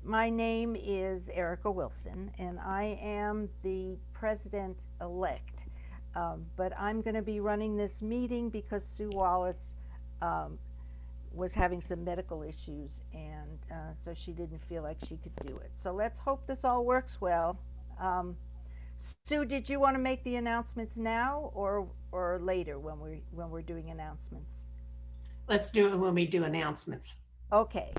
my name is Erica Wilson, and I am the president-elect. But I'm going to be running this meeting because Sue Wallace um, was having some medical issues, and so she didn't feel like she could do it. So let's hope this all works well. Um, Sue, did you want to make the announcements now or later when we're doing announcements? Let's do it when we do announcements. Okay,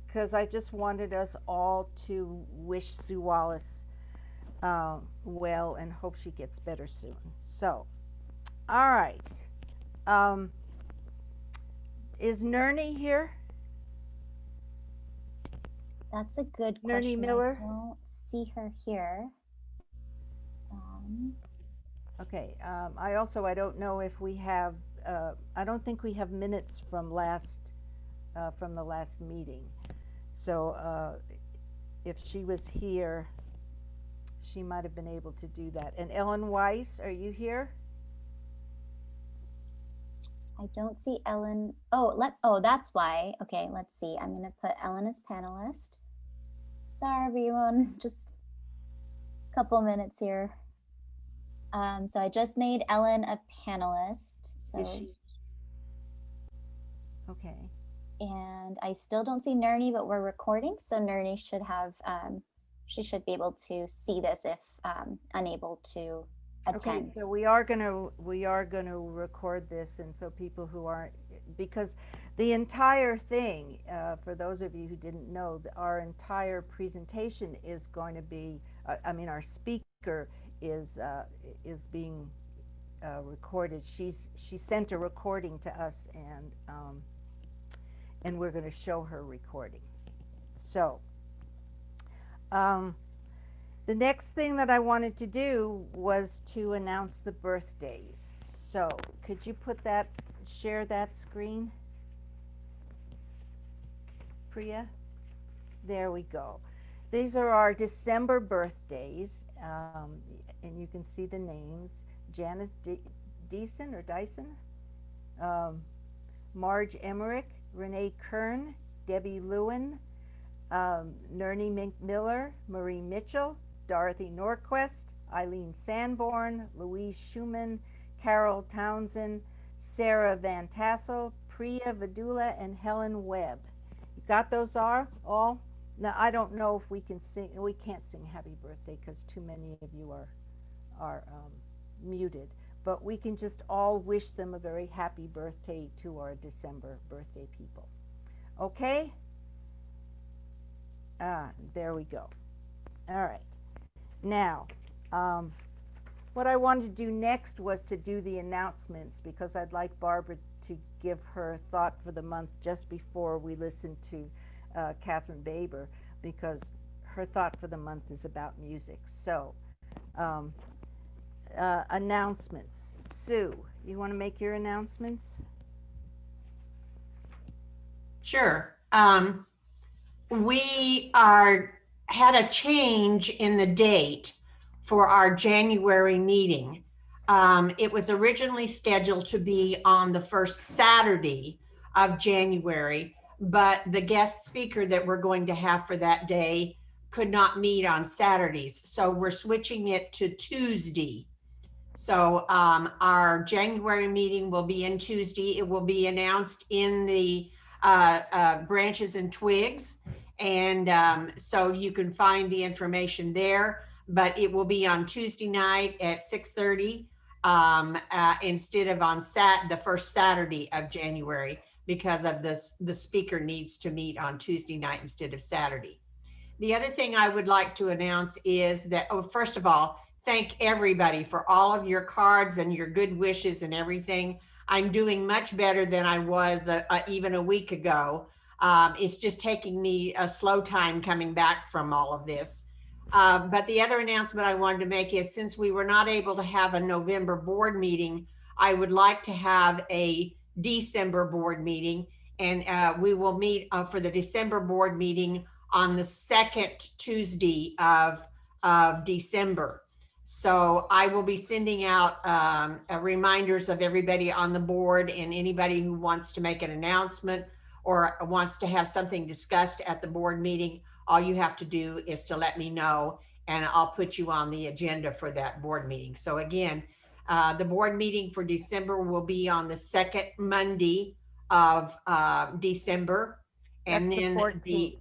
because I just wanted us all to wish Sue Wallace well and hope she gets better soon. So, all right. Um, is Nerney here? That's a good Nerney question. Miller? I don't see her here. Okay. I don't know if we have. I don't think we have minutes from the last meeting. So if she was here, she might have been able to do that. And Ellen Weiss, are you here? I don't see Ellen. Oh, that's why. Okay, let's see. I'm gonna put Ellen as panelist. Sorry, everyone. Just a couple minutes here. So I just made Ellen a panelist. So Is she? Okay. and I still don't see Nerney, but we're recording, so Nerney should have. She should be able to see this if unable to attend. Okay, so we are gonna record this, and so people who aren't, because the entire thing, for those of you who didn't know, our entire presentation is going to be, I mean, our speaker is being recorded. She sent a recording to us, and we're going to show her recording. So. The next thing that I wanted to do was to announce the birthdays. So, could you share that screen? Priya? There we go. These are our December birthdays, and you can see the names. Janice Dyson or Dyson, Marge Emmerich, Renee Kern, Debbie Lewin, Nerney Miller, Marie Mitchell, Dorothy Norquist, Eileen Sanborn, Louise Schumann, Carol Townsend, Sarah Van Tassel, Priya Vidula, and Helen Webb. You got those all? Now, I don't know if we can sing. We can't sing Happy Birthday because too many of you are muted. But we can just all wish them a very happy birthday to our December birthday people. Okay? There we go. All right. Now, what I wanted to do next was to do the announcements because I'd like Barbara to give her thought for the month just before we listen to Catherine Baber, because her thought for the month is about music. So, announcements. Sue, you want to make your announcements? Sure. We had a change in the date for our January meeting. It was originally scheduled to be on the first Saturday of January, but the guest speaker that we're going to have for that day could not meet on Saturdays. So we're switching it to Tuesday. So our January meeting will be in Tuesday. It will be announced in the branches and twigs. And so you can find the information there, but it will be on Tuesday night at 6:30 instead of on the first Saturday of January, because of this, the speaker needs to meet on Tuesday night instead of Saturday. The other thing I would like to announce is that, first of all, thank everybody for all of your cards and your good wishes and everything. I'm doing much better than I was even a week ago. It's just taking me a slow time coming back from all of this. But the other announcement I wanted to make is, since we were not able to have a November board meeting, I would like to have a December board meeting. And we will meet for the December board meeting on the second Tuesday of December. So I will be sending out reminders of everybody on the board, and anybody who wants to make an announcement or wants to have something discussed at the board meeting, all you have to do is to let me know, and I'll put you on the agenda for that board meeting. So again, the board meeting for December will be on the second Monday of December. And That's the then 14th.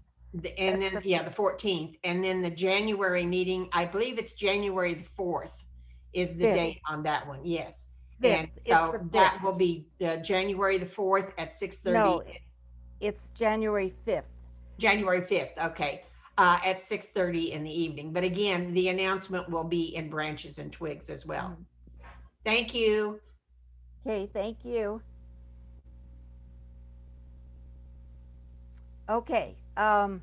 and then the 14th. And then the January meeting, I believe it's January the 4th is the 5th. date on that one. Yes. 5th. And It's so the 5th. that will be January the 4th at 6:30. No, it's January 5th. January 5th. Okay. At 6:30 in the evening. But again, the announcement will be in Branches and Twigs as well. Thank you. Okay, thank you. Okay, other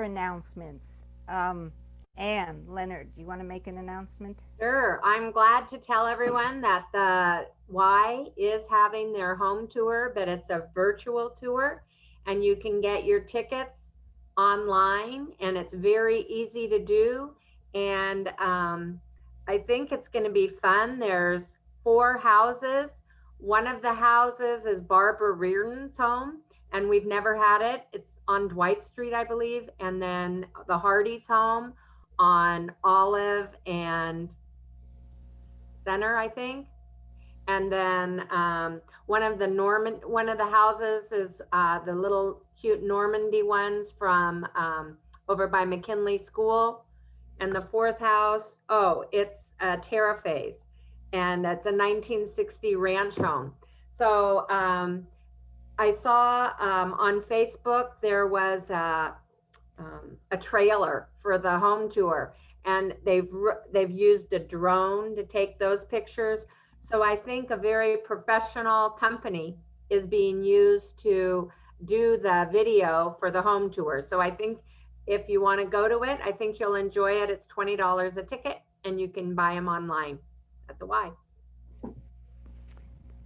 announcements. Anne, Leonard, do you want to make an announcement? Sure. I'm glad to tell everyone that the Y is having their home tour, but it's a virtual tour, and you can get your tickets online, and it's very easy to do. And I think it's going to be fun. There's 4 houses. One of the houses is Barbara Reardon's home, and we've never had it. It's on Dwight Street, I believe. And then the Hardy's home on Olive and Center, I think. And then one of the houses is the little cute Normandy ones from over by McKinley School. And the 4th house, it's Terraphase, and it's a 1960 ranch home. So I saw on Facebook there was a trailer for the home tour, and they've used a drone to take those pictures. So I think a very professional company is being used to do the video for the home tour. So I think if you want to go to it, I think you'll enjoy it. It's $20 a ticket, and you can buy them online at the Y.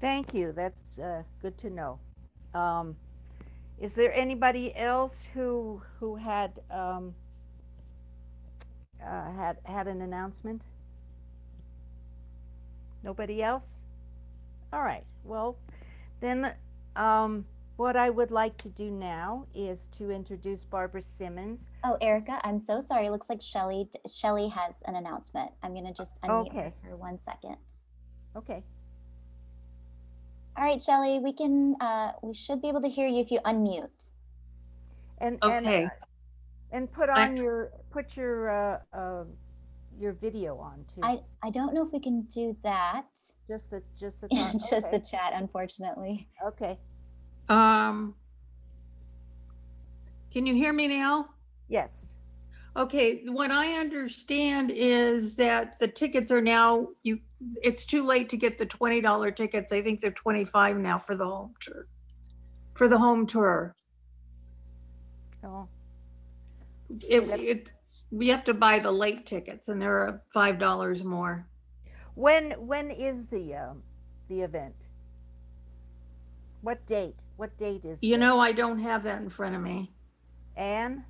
Thank you. That's good to know. Is there anybody else who had had an announcement? Nobody else? All right. Well, then what I would like to do now is to introduce Barbara Simmons. Oh, Erica, I'm so sorry. It looks like Shelley has an announcement. I'm going to just unmute her for 1 second. Okay. All right, Shelley, we should be able to hear you if you unmute. And okay. And put on your video on too. I don't know if we can do that. Just the Just okay. the chat, unfortunately. Okay. Can you hear me now? Yes. Okay, what I understand is that the tickets are now, it's too late to get the $20 tickets. I think they're $25 now for the home tour. For the home tour. Oh. We have to buy the late tickets, and they're $5 more. When is the event? What date? What date is You know, I don't have that in front of me. Anne?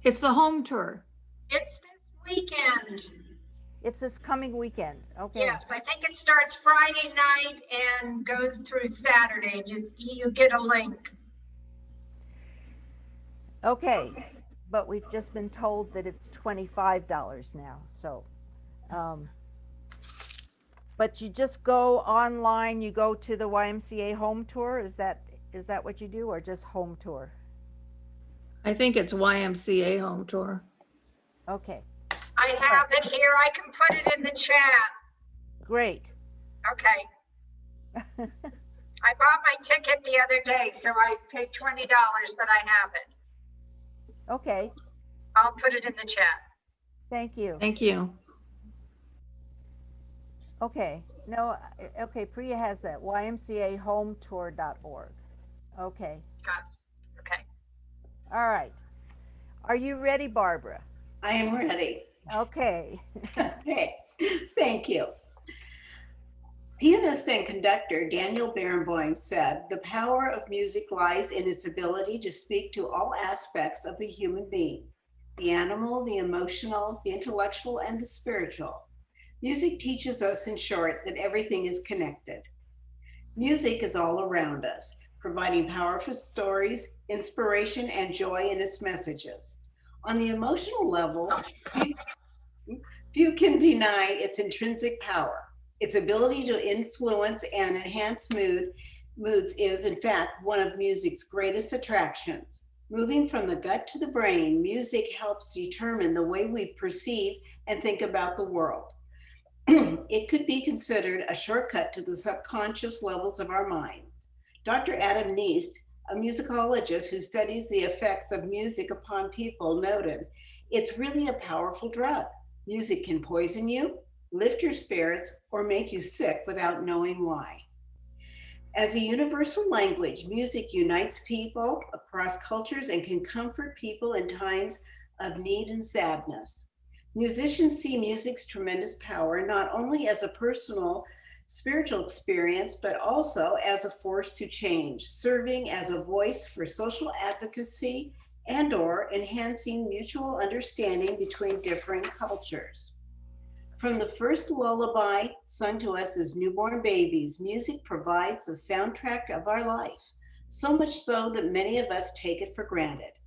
It's the home tour. It's this weekend. It's this coming weekend. Okay. Yes, I think it starts Friday night and goes through Saturday. You get a link. Okay. But we've just been told that it's $25 now. So, but you just go online, you go to the YMCA home tour. Is that what you do, or just home tour? I think it's YMCA home tour. Okay. I have it here. I can put it in the chat. Great. Okay. I bought my ticket the other day, so I paid $20, but I have it. Okay. I'll put it in the chat. Thank you. Thank you. Okay. No, okay, Priya has that, ymcaHomeTour.org. Okay. Got it. Okay. All right. Are you ready, Barbara? I am ready. Okay. Okay, thank you. Pianist and conductor Daniel Barenboim said, "The power of music lies in its ability to speak to all aspects of the human being, the animal, the emotional, the intellectual, and the spiritual. Music teaches us, in short, that everything is connected. Music is all around us, providing powerful stories, inspiration, and joy in its messages. On the emotional level, few, few can deny its intrinsic power. Its ability to influence and enhance moods is, in fact, one of music's greatest attractions. Moving from the gut to the brain, music helps determine the way we perceive and think about the world. It could be considered a shortcut to the subconscious levels of our minds. Dr. Adam Neist, a musicologist who studies the effects of music upon people, noted, it's really a powerful drug. Music can poison you, lift your spirits, or make you sick without knowing why. As a universal language, music unites people across cultures and can comfort people in times of need and sadness. Musicians see music's tremendous power not only as a personal spiritual experience, but also as a force to change, serving as a voice for social advocacy and or enhancing mutual understanding between differing cultures. From the first lullaby sung to us as newborn babies, music provides a soundtrack of our life, so much so that many of us take it for granted.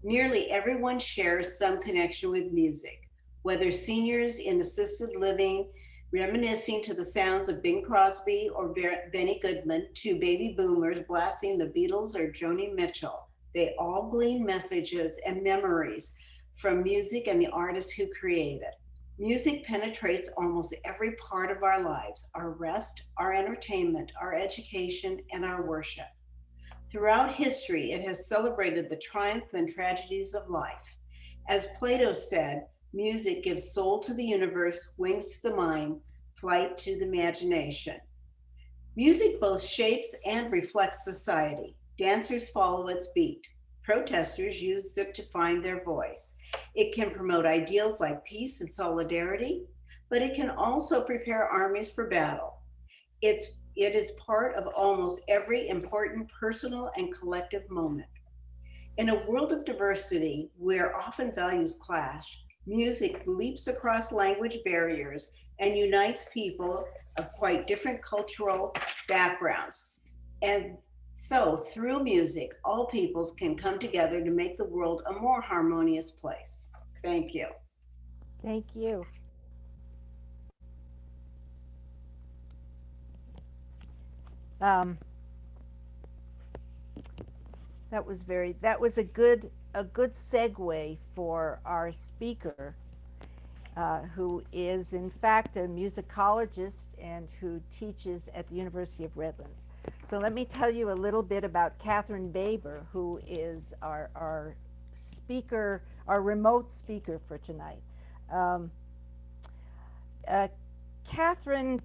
Nearly everyone shares some connection with music, whether seniors in assisted living reminiscing to the sounds of Bing Crosby or Benny Goodman, to baby boomers blasting the Beatles or Joni Mitchell. They all glean messages and memories from music and the artists who create it. Music penetrates almost every part of our lives, our rest, our entertainment, our education, and our worship. Throughout history, it has celebrated the triumphs and tragedies of life. As Plato said, music gives soul to the universe, wings to the mind, flight to the imagination. Music both shapes and reflects society. Dancers follow its beat. Protesters use it to find their voice. It can promote ideals like peace and solidarity, but it can also prepare armies for battle. It is part of almost every important personal and collective moment. In a world of diversity where often values clash, music leaps across language barriers and unites people of quite different cultural backgrounds. And so, through music, all peoples can come together to make the world a more harmonious place. Thank you. Thank you. Um, that was a good segue for our speaker, who is in fact a musicologist and who teaches at the University of Redlands. So let me tell you a little bit about Catherine Baber, who is our speaker, our remote speaker for tonight. Um, Catherine,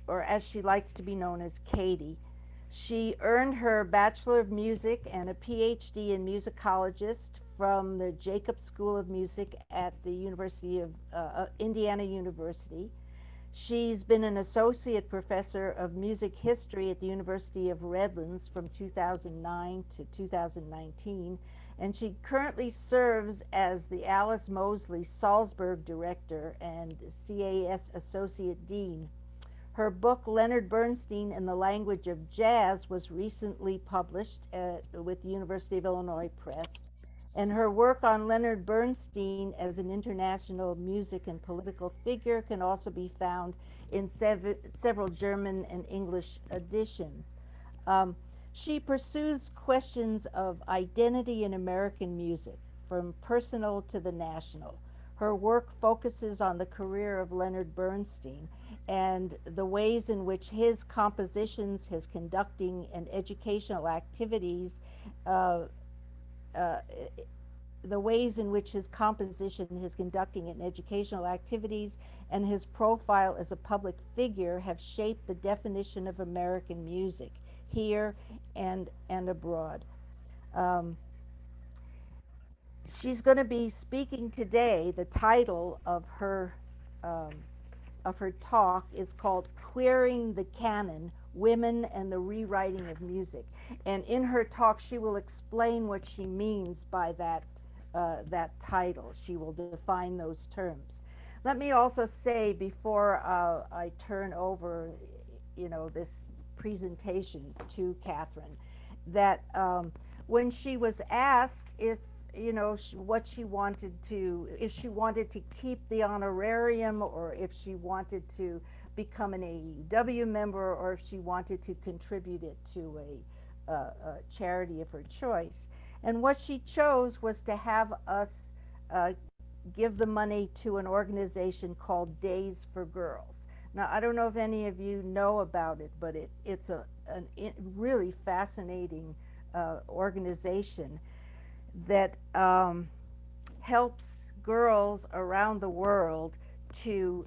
or as she likes to be known as Katie, she earned her Bachelor of Music and a PhD in musicologist from the Jacobs School of Music at the University of Indiana University. She's been an associate professor of music history at the University of Redlands from 2009 to 2019, and she currently serves as the Alice Mosley Salzburg Director and CAS Associate Dean. Her book, Leonard Bernstein and the Language of Jazz, was recently published with the University of Illinois Press. And her work on Leonard Bernstein as an international music and political figure can also be found in several German and English editions. She pursues questions of identity in American music, from personal to the national. Her work focuses on the career of Leonard Bernstein and the ways in which his compositions, his conducting and educational activities, the ways in which his composition, his conducting and educational activities, and his profile as a public figure have shaped the definition of American music here and abroad. She's going to be speaking today. The title of her talk is called Queering the Canon, Women and the Rewriting of Music. And in her talk, she will explain what she means by that title. She will define those terms. Let me also say before I turn over this presentation to Catherine, that when she was asked if what she wanted to, if she wanted to keep the honorarium, or if she wanted to become an AAUW member, or if she wanted to contribute it to a charity of her choice. And what she chose was to have us give the money to an organization called Days for Girls. Now, I don't know if any of you know about it, but it's a really fascinating organization that helps girls around the world to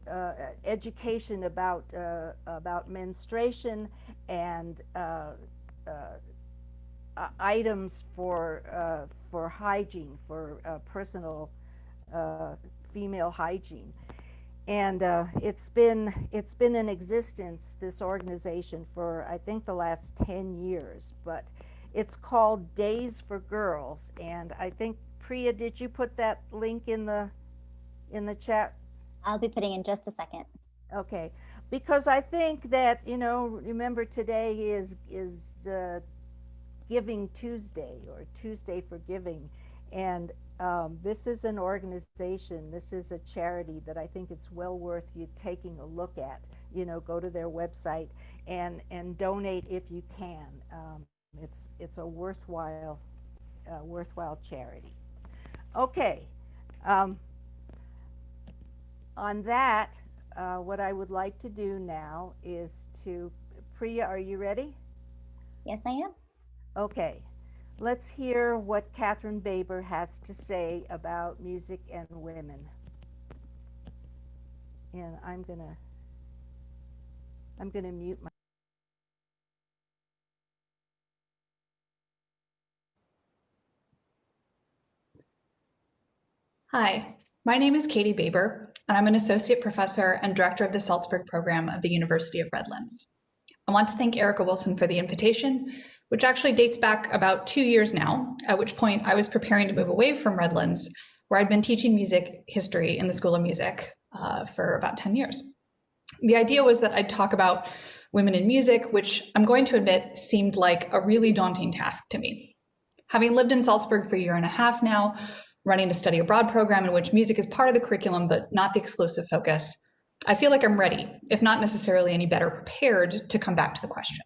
education about menstruation and items for hygiene, for personal female hygiene. And it's been in existence, this organization, for I think the last 10 years, but it's called Days for Girls. And I think, Priya, did you put that link in the chat? I'll be putting in just a second. Okay, because I think that, remember today is Giving Tuesday, or Tuesday for Giving, and this is an organization, this is a charity that I think it's well worth you taking a look at. Go to their website and donate if you can. It's a worthwhile charity. Okay. On that, what I would like to do now is to, Priya, are you ready? Yes, I am. Okay. Let's hear what Catherine Baber has to say about music and women. And I'm gonna mute my. Hi, my name is Katie Baber, and I'm an associate professor and director of the Salzburg program of the University of Redlands. I want to thank Erica Wilson for the invitation, which actually dates back about 2 years now, at which point I was preparing to move away from Redlands, where I'd been teaching music history in the School of Music for about 10 years. The idea was that I'd talk about women in music, which I'm going to admit seemed like a really daunting task to me. Having lived in Salzburg for a year and a half now, running a study abroad program in which music is part of the curriculum but not the exclusive focus, I feel like I'm ready, if not necessarily any better prepared, to come back to the question.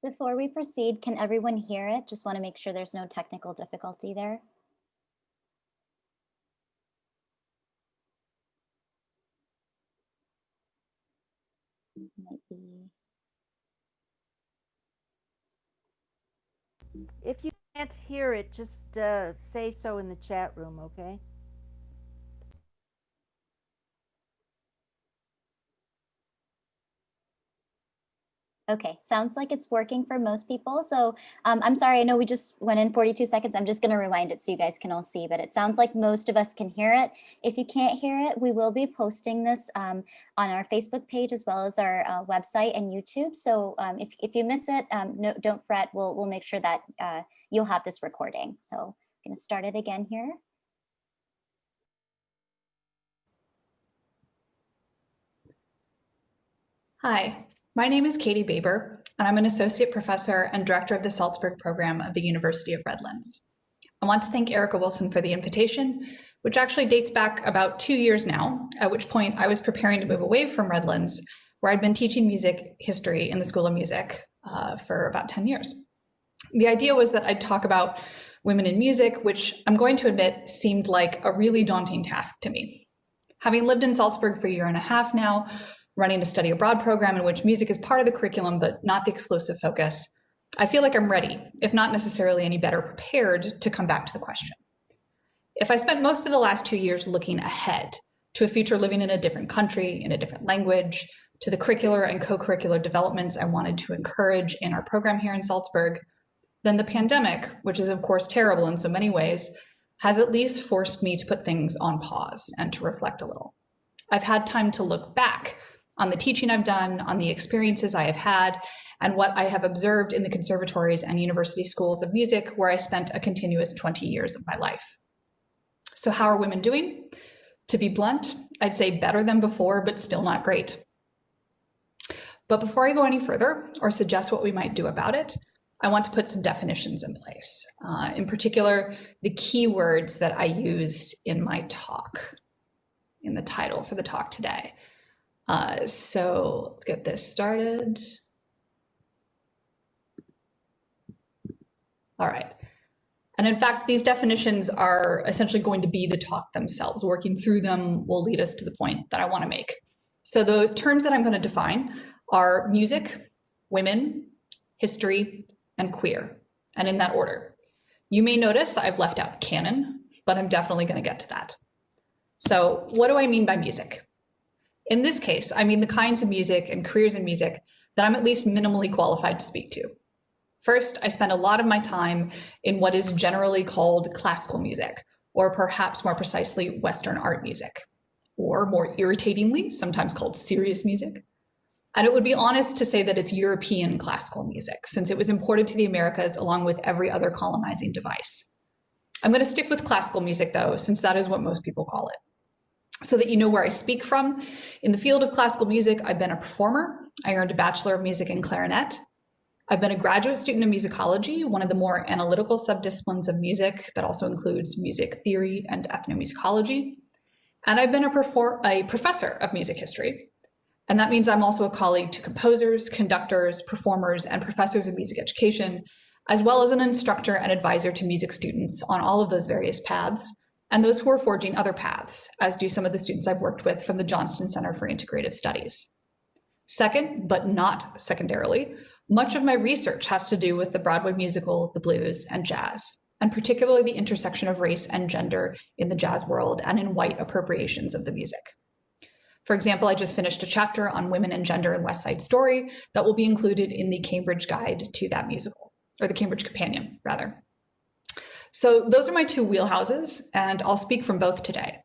Before we proceed, can everyone hear it? Just want to make sure there's no technical difficulty there. Might be. If you can't hear it, just say so in the chat room, okay? Okay, sounds like it's working for most people. So I'm sorry, I know we just went in 42 seconds. I'm just gonna rewind it so you guys can all see, but it sounds like most of us can hear it. If you can't hear it, we will be posting this on our Facebook page as well as our website and YouTube. So if you miss it, no, don't fret, we'll make sure that you'll have this recording. So I'm gonna start it again here. Hi, my name is Katie Baber, and I'm an associate professor and director of the Salzburg program of the University of Redlands. I want to thank Erica Wilson for the invitation, which actually dates back about 2 years now, at which point I was preparing to move away from Redlands, where I'd been teaching music history in the School of Music for about 10 years. The idea was that I'd talk about women in music, which I'm going to admit seemed like a really daunting task to me. Having lived in Salzburg for a year and a half now, running a study abroad program in which music is part of the curriculum but not the exclusive focus, I feel like I'm ready, if not necessarily any better prepared, to come back to the question. If I spent most of the last 2 years looking ahead to a future living in a different country, in a different language, to the curricular and co-curricular developments I wanted to encourage in our program here in Salzburg, then the pandemic, which is of course terrible in so many ways, has at least forced me to put things on pause and to reflect a little. I've had time to look back on the teaching I've done, on the experiences I have had, and what I have observed in the conservatories and university schools of music where I spent a continuous 20 years of my life. So how are women doing? To be blunt, I'd say better than before, but still not great. But before I go any further or suggest what we might do about it, I want to put some definitions in place. In particular, the keywords that I used in my talk, in the title for the talk today. So let's get this started. All right. And in fact, these definitions are essentially going to be the talk themselves. Working through them will lead us to the point that I want to make. So the terms that I'm going to define are music, women, history, and queer, and in that order. You may notice I've left out canon, but I'm definitely going to get to that. So what do I mean by music? In this case, I mean the kinds of music and careers in music that I'm at least minimally qualified to speak to. First, I spend a lot of my time in what is generally called classical music, or perhaps more precisely, Western art music, or more irritatingly, sometimes called serious music. And it would be honest to say that it's European classical music, since it was imported to the Americas along with every other colonizing device. I'm going to stick with classical music, though, since that is what most people call it. So that you know where I speak from, in the field of classical music, I've been a performer. I earned a Bachelor of Music in clarinet. I've been a graduate student of musicology, one of the more analytical subdisciplines of music that also includes music theory and ethnomusicology. And I've been a professor of music history. And that means I'm also a colleague to composers, conductors, performers, and professors of music education, as well as an instructor and advisor to music students on all of those various paths, and those who are forging other paths, as do some of the students I've worked with from the Johnston Center for Integrative Studies. Second, but not secondarily, much of my research has to do with the Broadway musical, the blues, and jazz, and particularly the intersection of race and gender in the jazz world and in white appropriations of the music. For example, I just finished a chapter on women and gender in West Side Story that will be included in the Cambridge Guide to that musical, or the Cambridge Companion, rather. So those are my two wheelhouses, and I'll speak from both today.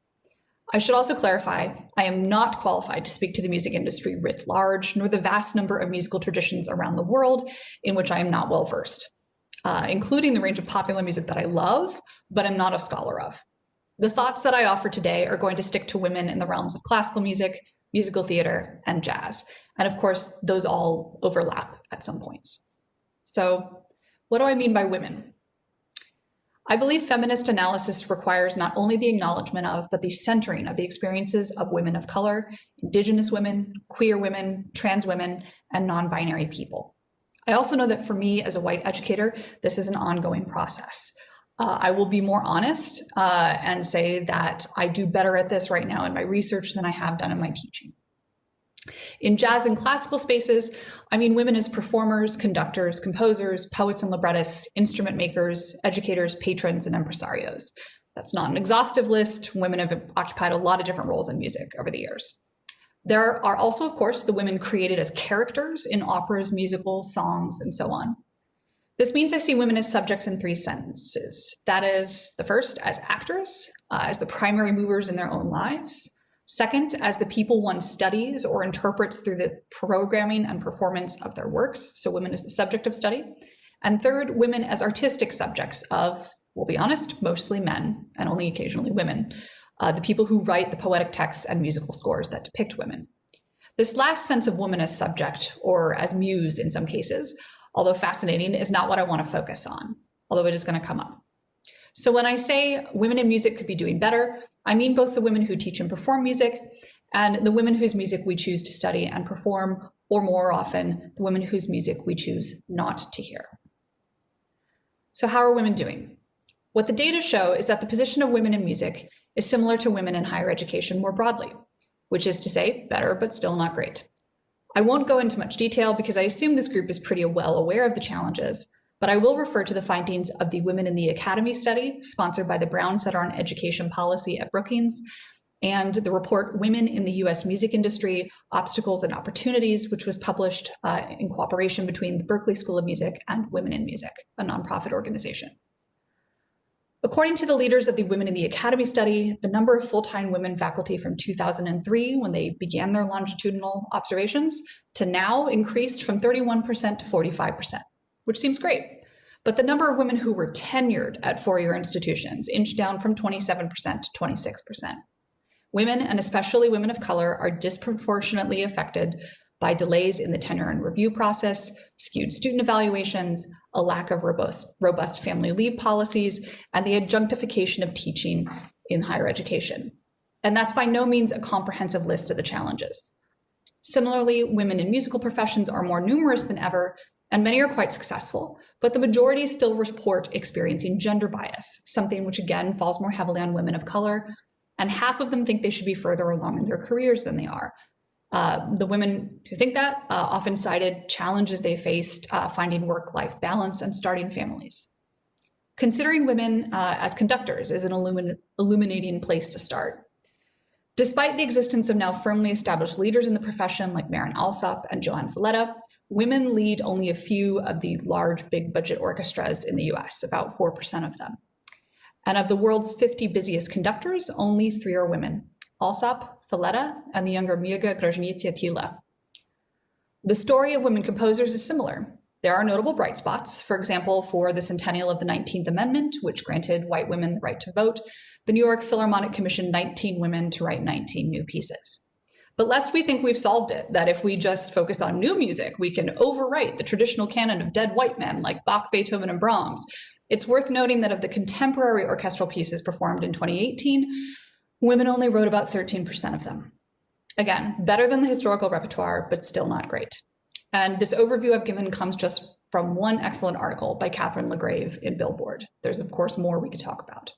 I should also clarify, I am not qualified to speak to the music industry writ large, nor the vast number of musical traditions around the world in which I am not well versed, including the range of popular music that I love, but am not a scholar of. The thoughts that I offer today are going to stick to women in the realms of classical music, musical theater, and jazz. And of course, those all overlap at some points. So what do I mean by women? I believe feminist analysis requires not only the acknowledgement of, but the centering of the experiences of women of color, Indigenous women, queer women, trans women, and non-binary people. I also know that for me as a white educator, this is an ongoing process. I will be more honest and say that I do better at this right now in my research than I have done in my teaching. In jazz and classical spaces, I mean women as performers, conductors, composers, poets and librettists, instrument makers, educators, patrons, and impresarios. That's not an exhaustive list. Women have occupied a lot of different roles in music over the years. There are also, of course, the women created as characters in operas, musicals, songs, and so on. This means I see women as subjects in three senses. That is, the first, as actors, as the primary movers in their own lives. Second, as the people one studies or interprets through the programming and performance of their works, so women as the subject of study. And third, women as artistic subjects of, we'll be honest, mostly men and only occasionally women, the people who write the poetic texts and musical scores that depict women. This last sense of woman as subject, or as muse in some cases, although fascinating, is not what I want to focus on, although it is going to come up. So when I say women in music could be doing better, I mean both the women who teach and perform music and the women whose music we choose to study and perform, or more often, the women whose music we choose not to hear. So how are women doing? What the data show is that the position of women in music is similar to women in higher education more broadly, which is to say better, but still not great. I won't go into much detail because I assume this group is pretty well aware of the challenges, but I will refer to the findings of the Women in the Academy study sponsored by the Brown Center on Education Policy at Brookings, and the report Women in the U.S. Music Industry, Obstacles and Opportunities, which was published in cooperation between the Berklee School of Music and Women in Music, a nonprofit organization. According to the leaders of the Women in the Academy study, the number of full-time women faculty from 2003, when they began their longitudinal observations, to now increased from 31% to 45%, which seems great. But the number of women who were tenured at four-year institutions inched down from 27% to 26%. Women, and especially women of color, are disproportionately affected by delays in the tenure and review process, skewed student evaluations, a lack of robust family leave policies, and the adjunctification of teaching in higher education. And that's by no means a comprehensive list of the challenges. Similarly, women in musical professions are more numerous than ever, and many are quite successful, but the majority still report experiencing gender bias, something which again falls more heavily on women of color, and half of them think they should be further along in their careers than they are. The women who think that often cited challenges they faced finding work-life balance and starting families. Considering women as conductors is an illuminating place to start. Despite the existence of now firmly established leaders in the profession like Maren Alsop and Joanne Valletta, women lead only a few of the large big budget orchestras in the US, about 4% of them. And of the world's 50 busiest conductors, only 3 are women: Alsop, Valletta, and the younger Miega Grażyniec-Tila. The story of women composers is similar. There are notable bright spots. For example, for the centennial of the 19th Amendment, which granted white women the right to vote, the New York Philharmonic commissioned 19 women to write 19 new pieces. But lest we think we've solved it, that if we just focus on new music, we can overwrite the traditional canon of dead white men like Bach, Beethoven, and Brahms, it's worth noting that of the contemporary orchestral pieces performed in 2018, women only wrote about 13% of them. Again, better than the historical repertoire, but still not great. And this overview I've given comes just from one excellent article by Catherine LaGrave in Billboard. There's of course more we could talk about.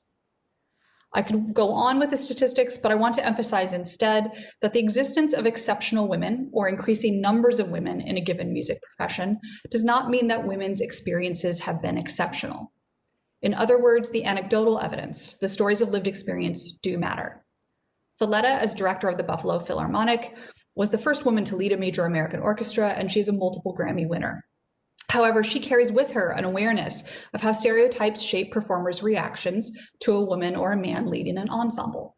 I could go on with the statistics, but I want to emphasize instead that the existence of exceptional women or increasing numbers of women in a given music profession does not mean that women's experiences have been exceptional. In other words, the anecdotal evidence, the stories of lived experience do matter. Valletta, as director of the Buffalo Philharmonic, was the first woman to lead a major American orchestra, and she's a multiple Grammy winner. However, she carries with her an awareness of how stereotypes shape performers' reactions to a woman or a man leading an ensemble.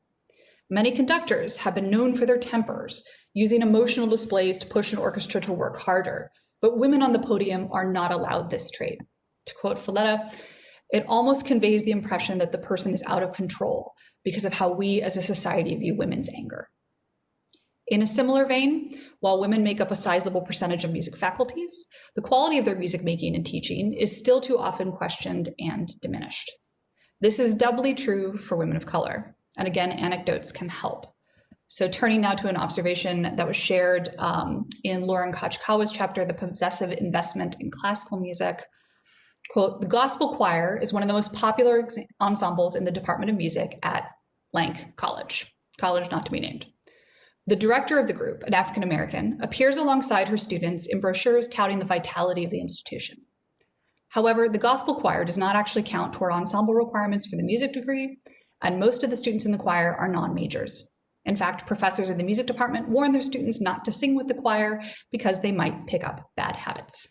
Many conductors have been known for their tempers, using emotional displays to push an orchestra to work harder, but women on the podium are not allowed this trait. To quote Valletta, "It almost conveys the impression that the person is out of control because of how we as a society view women's anger." In a similar vein, while women make up a sizable percentage of music faculties, the quality of their music making and teaching is still too often questioned and diminished. This is doubly true for women of color. And again, anecdotes can help. So turning now to an observation that was shared in Lauren Kachkawa's chapter, The Possessive Investment in Classical Music. Quote, "The gospel choir is one of the most popular ensembles in the Department of Music at blank college not to be named. The director of the group, an African American, appears alongside her students in brochures touting the vitality of the institution. However, the gospel choir does not actually count toward ensemble requirements for the music degree, and most of the students in the choir are non-majors. In fact, professors in the music department warn their students not to sing with the choir because they might pick up bad habits."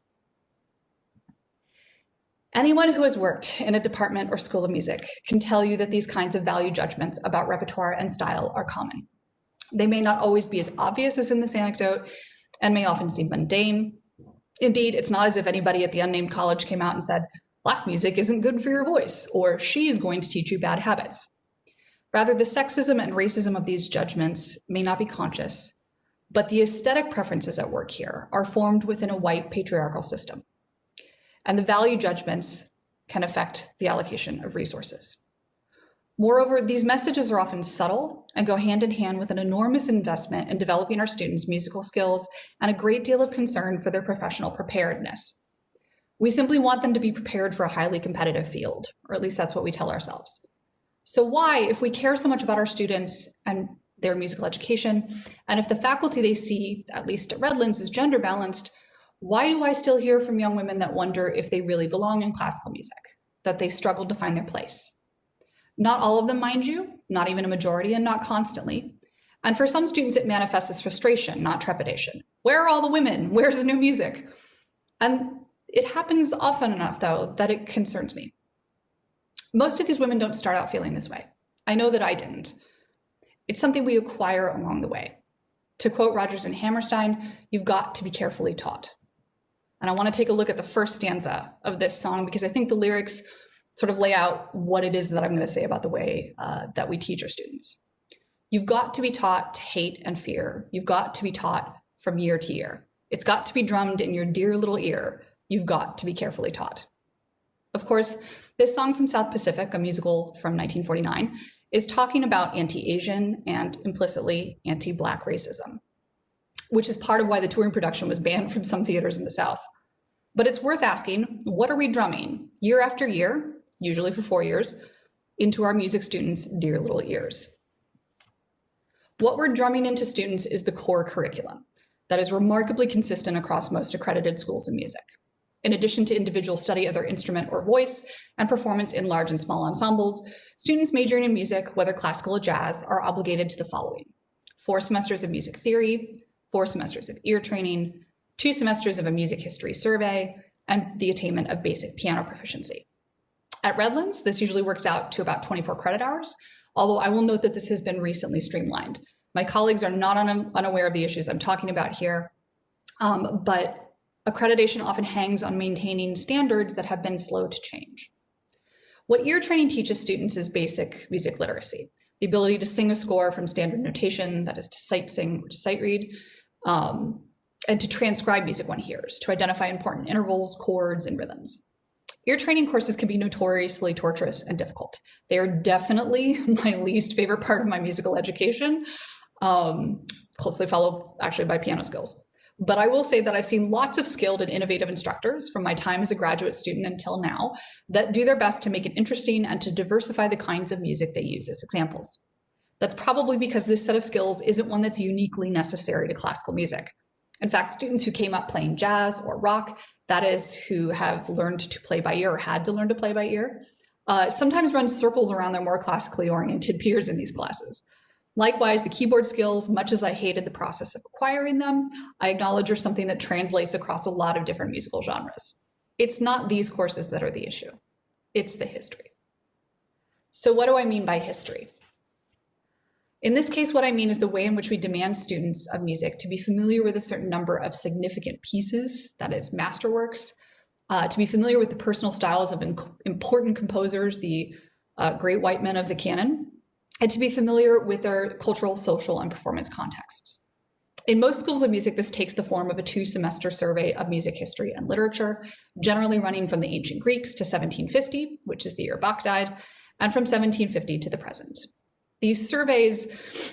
Anyone who has worked in a department or school of music can tell you that these kinds of value judgments about repertoire and style are common. They may not always be as obvious as in this anecdote and may often seem mundane. Indeed, it's not as if anybody at the unnamed college came out and said, "Black music isn't good for your voice," or "she's going to teach you bad habits." Rather, the sexism and racism of these judgments may not be conscious, but the aesthetic preferences at work here are formed within a white patriarchal system. And the value judgments can affect the allocation of resources. Moreover, these messages are often subtle and go hand in hand with an enormous investment in developing our students' musical skills and a great deal of concern for their professional preparedness. We simply want them to be prepared for a highly competitive field, or at least that's what we tell ourselves. So why, if we care so much about our students and their musical education, and if the faculty they see, at least at Redlands, is gender balanced, why do I still hear from young women that wonder if they really belong in classical music, that they struggled to find their place? Not all of them, mind you, not even a majority, and not constantly. And for some students, it manifests as frustration, not trepidation. Where are all the women? Where's the new music? And it happens often enough, though, that it concerns me. Most of these women don't start out feeling this way. I know that I didn't. It's something we acquire along the way. To quote Rodgers and Hammerstein, "You've got to be carefully taught." And I want to take a look at the first stanza of this song because I think the lyrics sort of lay out what it is that I'm going to say about the way that we teach our students. "You've got to be taught to hate and fear. You've got to be taught from year to year. It's got to be drummed in your dear little ear. You've got to be carefully taught. Of course, this song from South Pacific, a musical from 1949, is talking about anti-Asian and implicitly anti-Black racism, which is part of why the touring production was banned from some theaters in the South. But it's worth asking, what are we drumming year after year, usually for 4 years, into our music students' dear little ears? What we're drumming into students is the core curriculum that is remarkably consistent across most accredited schools of music. In addition to individual study of their instrument or voice and performance in large and small ensembles, students majoring in music, whether classical or jazz, are obligated to the following: 4 semesters of music theory, 4 semesters of ear training, 2 semesters of a music history survey, and the attainment of basic piano proficiency. At Redlands, this usually works out to about 24 credit hours, although I will note that this has been recently streamlined. My colleagues are not unaware of the issues I'm talking about here, but accreditation often hangs on maintaining standards that have been slow to change. What ear training teaches students is basic music literacy, the ability to sing a score from standard notation, that is to sight sing or to sight read, and to transcribe music one hears, to identify important intervals, chords, and rhythms. Ear training courses can be notoriously torturous and difficult. They are definitely my least favorite part of my musical education, closely followed actually by piano skills. But I will say that I've seen lots of skilled and innovative instructors from my time as a graduate student until now that do their best to make it interesting and to diversify the kinds of music they use as examples. That's probably because this set of skills isn't one that's uniquely necessary to classical music. In fact, students who came up playing jazz or rock, that is, who have learned to play by ear or had to learn to play by ear, sometimes run circles around their more classically oriented peers in these classes. Likewise, the keyboard skills, much as I hated the process of acquiring them, I acknowledge are something that translates across a lot of different musical genres. It's not these courses that are the issue. It's the history. So what do I mean by history? In this case, what I mean is the way in which we demand students of music to be familiar with a certain number of significant pieces, that is, masterworks, to be familiar with the personal styles of important composers, the great white men of the canon, and to be familiar with their cultural, social, and performance contexts. In most schools of music, this takes the form of a 2-semester survey of music history and literature, generally running from the ancient Greeks to 1750, which is the year Bach died, and from 1750 to the present. These surveys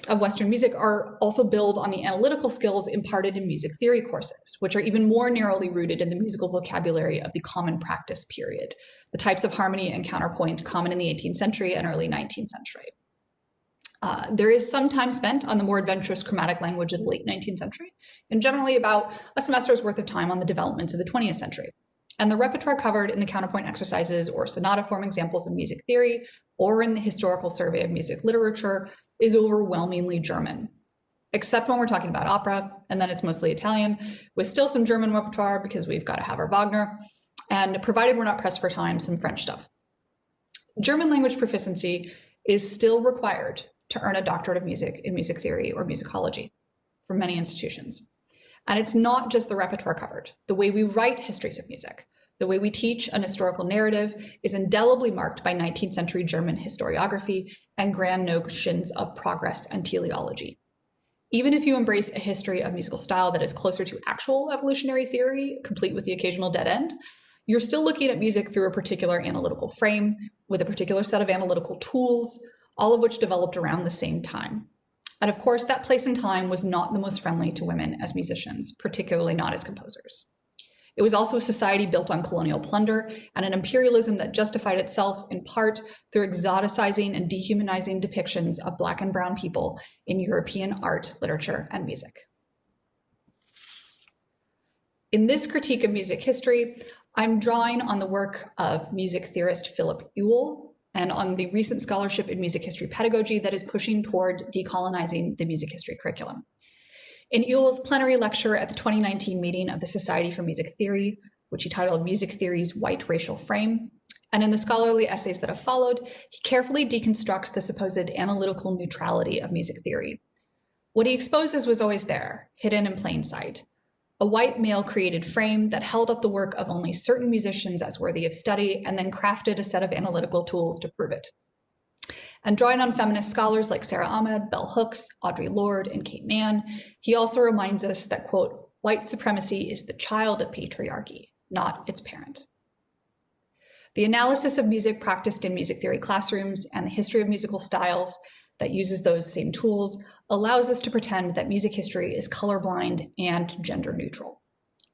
of Western music are also built on the analytical skills imparted in music theory courses, which are even more narrowly rooted in the musical vocabulary of the common practice period, the types of harmony and counterpoint common in the 18th century and early 19th century. There is some time spent on the more adventurous chromatic language of the late 19th century, and generally about a semester's worth of time on the developments of the 20th century. And the repertoire covered in the counterpoint exercises or sonata form examples of music theory, or in the historical survey of music literature, is overwhelmingly German, except when we're talking about opera, and then it's mostly Italian, with still some German repertoire because we've got to have our Wagner, and provided we're not pressed for time, some French stuff. German language proficiency is still required to earn a doctorate of music in music theory or musicology for many institutions. And it's not just the repertoire covered. The way we write histories of music, the way we teach an historical narrative is indelibly marked by 19th century German historiography and grand notions of progress and teleology. Even if you embrace a history of musical style that is closer to actual evolutionary theory, complete with the occasional dead end, you're still looking at music through a particular analytical frame with a particular set of analytical tools, all of which developed around the same time. And of course, that place and time was not the most friendly to women as musicians, particularly not as composers. It was also a society built on colonial plunder and an imperialism that justified itself in part through exoticizing and dehumanizing depictions of Black and brown people in European art, literature, and music. In this critique of music history, I'm drawing on the work of music theorist Philip Ewell and on the recent scholarship in music history pedagogy that is pushing toward decolonizing the music history curriculum. In Ewell's plenary lecture at the 2019 meeting of the Society for Music Theory, which he titled Music Theory's White Racial Frame, and in the scholarly essays that have followed, he carefully deconstructs the supposed analytical neutrality of music theory. What he exposes was always there, hidden in plain sight. A white male-created frame that held up the work of only certain musicians as worthy of study and then crafted a set of analytical tools to prove it. And drawing on feminist scholars like Sarah Ahmed, Bell Hooks, Audre Lorde, and Kate Mann, he also reminds us that, quote, white supremacy is the child of patriarchy, not its parent. The analysis of music practiced in music theory classrooms and the history of musical styles that uses those same tools allows us to pretend that music history is colorblind and gender neutral.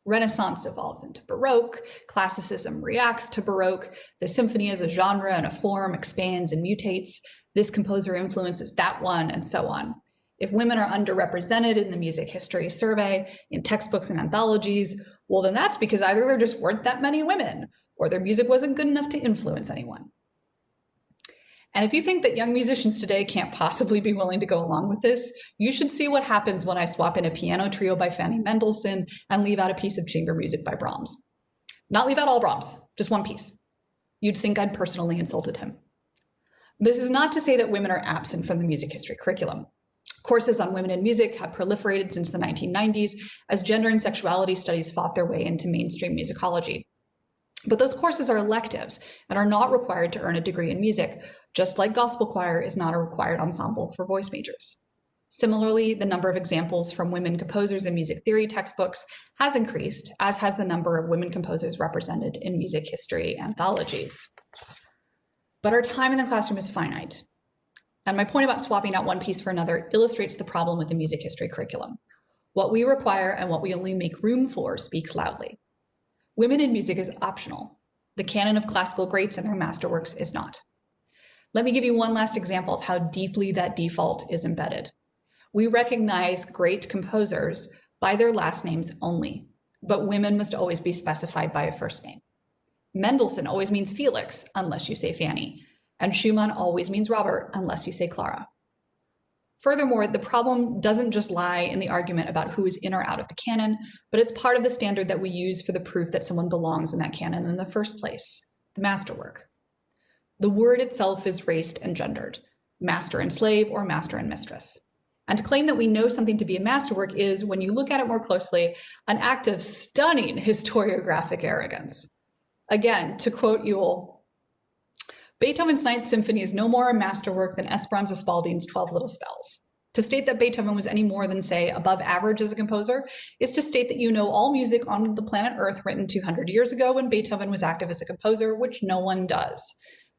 Renaissance evolves into Baroque, classicism reacts to Baroque, the symphony as a genre and a form expands and mutates, this composer influences that one, and so on. If women are underrepresented in the music history survey, in textbooks and anthologies, well, then that's because either there just weren't that many women, or their music wasn't good enough to influence anyone. And if you think that young musicians today can't possibly be willing to go along with this, you should see what happens when I swap in a piano trio by Fanny Mendelssohn and leave out a piece of chamber music by Brahms. Not leave out all Brahms, just one piece. You'd think I'd personally insulted him. This is not to say that women are absent from the music history curriculum. Courses on women in music have proliferated since the 1990s as gender and sexuality studies fought their way into mainstream musicology. But those courses are electives and are not required to earn a degree in music, just like gospel choir is not a required ensemble for voice majors. Similarly, the number of examples from women composers in music theory textbooks has increased, as has the number of women composers represented in music history anthologies. But our time in the classroom is finite. And my point about swapping out one piece for another illustrates the problem with the music history curriculum. What we require and what we only make room for speaks loudly. Women in music is optional. The canon of classical greats and their masterworks is not. Let me give you one last example of how deeply that default is embedded. We recognize great composers by their last names only, but women must always be specified by a first name. Mendelssohn always means Felix, unless you say Fanny, and Schumann always means Robert, unless you say Clara. Furthermore, the problem doesn't just lie in the argument about who is in or out of the canon, but it's part of the standard that we use for the proof that someone belongs in that canon in the first place, the masterwork. The word itself is raced and gendered, master and slave or master and mistress. And to claim that we know something to be a masterwork is, when you look at it more closely, an act of stunning historiographic arrogance. Again, to quote Ewell, Beethoven's Ninth Symphony is no more a masterwork than Esperanza Spalding's 12 Little Spells. To state that Beethoven was any more than, say, above average as a composer is to state that you know all music on the planet Earth written 200 years ago when Beethoven was active as a composer, which no one does.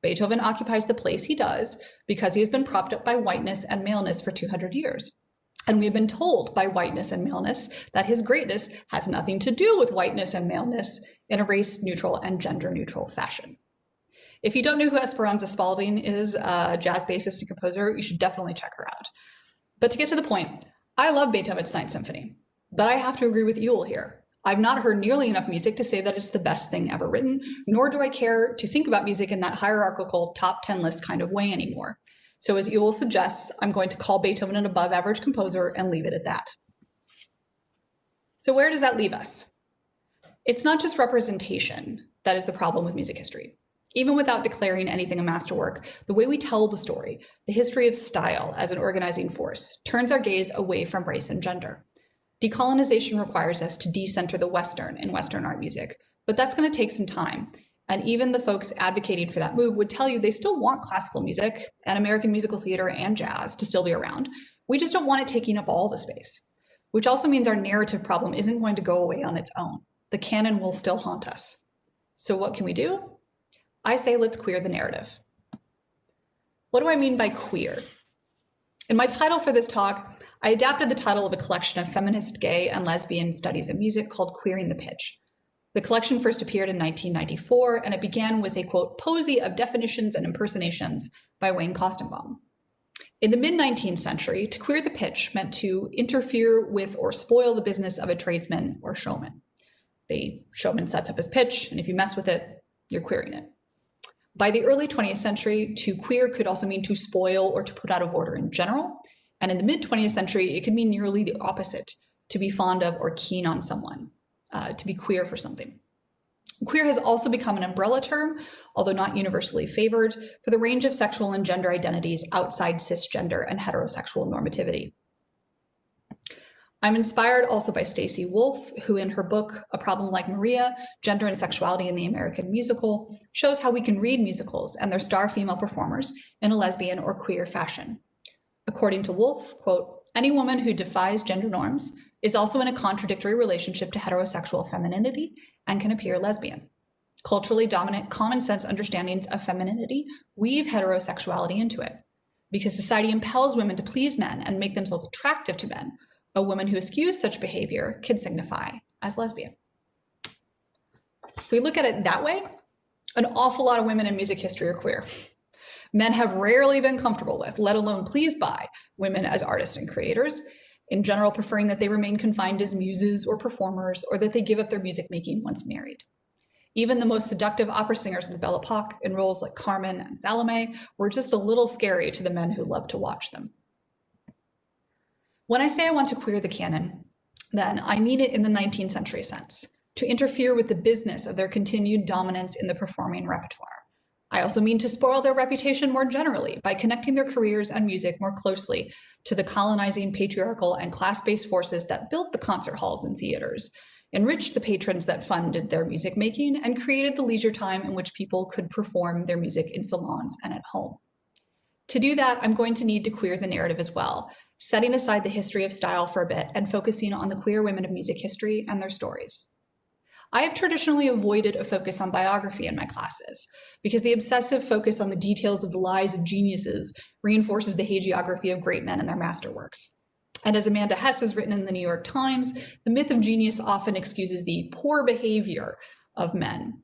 Beethoven occupies the place he does because he has been propped up by whiteness and maleness for 200 years. And we have been told by whiteness and maleness that his greatness has nothing to do with whiteness and maleness in a race-neutral and gender-neutral fashion. If you don't know who Esperanza Spalding is, a jazz bassist and composer, you should definitely check her out. But to get to the point, I love Beethoven's Ninth Symphony, but I have to agree with Ewell here. I've not heard nearly enough music to say that it's the best thing ever written, nor do I care to think about music in that hierarchical top 10 list kind of way anymore. So as Ewell suggests, I'm going to call Beethoven an above average composer and leave it at that. So where does that leave us? It's not just representation that is the problem with music history. Even without declaring anything a masterwork, the way we tell the story, the history of style as an organizing force, turns our gaze away from race and gender. Decolonization requires us to decenter the Western in Western art music, but that's going to take some time. And even the folks advocating for that move would tell you they still want classical music and American musical theater and jazz to still be around. We just don't want it taking up all the space, which also means our narrative problem isn't going to go away on its own. The canon will still haunt us. So what can we do? I say let's queer the narrative. What do I mean by queer? In my title for this talk, I adapted the title of a collection of feminist, gay, and lesbian studies of music called Queering the Pitch. The collection first appeared in 1994, and it began with a, quote, posy of definitions and impersonations by Wayne Kostenbaum. In the mid-19th century, to queer the pitch meant to interfere with or spoil the business of a tradesman or showman. The showman sets up his pitch, and if you mess with it, you're queering it. By the early 20th century, to queer could also mean to spoil or to put out of order in general. And in the mid-20th century, it could mean nearly the opposite, to be fond of or keen on someone, to be queer for something. Queer has also become an umbrella term, although not universally favored, for the range of sexual and gender identities outside cisgender and heterosexual normativity. I'm inspired also by Stacey Wolf, who in her book, A Problem Like Maria, Gender and Sexuality in the American Musical, shows how we can read musicals and their star female performers in a lesbian or queer fashion. According to Wolf, quote, any woman who defies gender norms is also in a contradictory relationship to heterosexual femininity and can appear lesbian. Culturally dominant common sense understandings of femininity weave heterosexuality into it. Because society impels women to please men and make themselves attractive to men, a woman who eschews such behavior can signify as lesbian. If we look at it that way, an awful lot of women in music history are queer. Men have rarely been comfortable with, let alone pleased by, women as artists and creators, in general preferring that they remain confined as muses or performers, or that they give up their music making once married. Even the most seductive opera singers of the Belle Epoque in roles like Carmen and Salome were just a little scary to the men who loved to watch them. When I say I want to queer the canon, then I mean it in the 19th century sense, to interfere with the business of their continued dominance in the performing repertoire. I also mean to spoil their reputation more generally by connecting their careers and music more closely to the colonizing, patriarchal, and class-based forces that built the concert halls and theaters, enriched the patrons that funded their music making, and created the leisure time in which people could perform their music in salons and at home. To do that, I'm going to need to queer the narrative as well, setting aside the history of style for a bit and focusing on the queer women of music history and their stories. I have traditionally avoided a focus on biography in my classes because the obsessive focus on the details of the lives of geniuses reinforces the hagiography of great men and their masterworks. And as Amanda Hess has written in the New York Times, the myth of genius often excuses the poor behavior of men.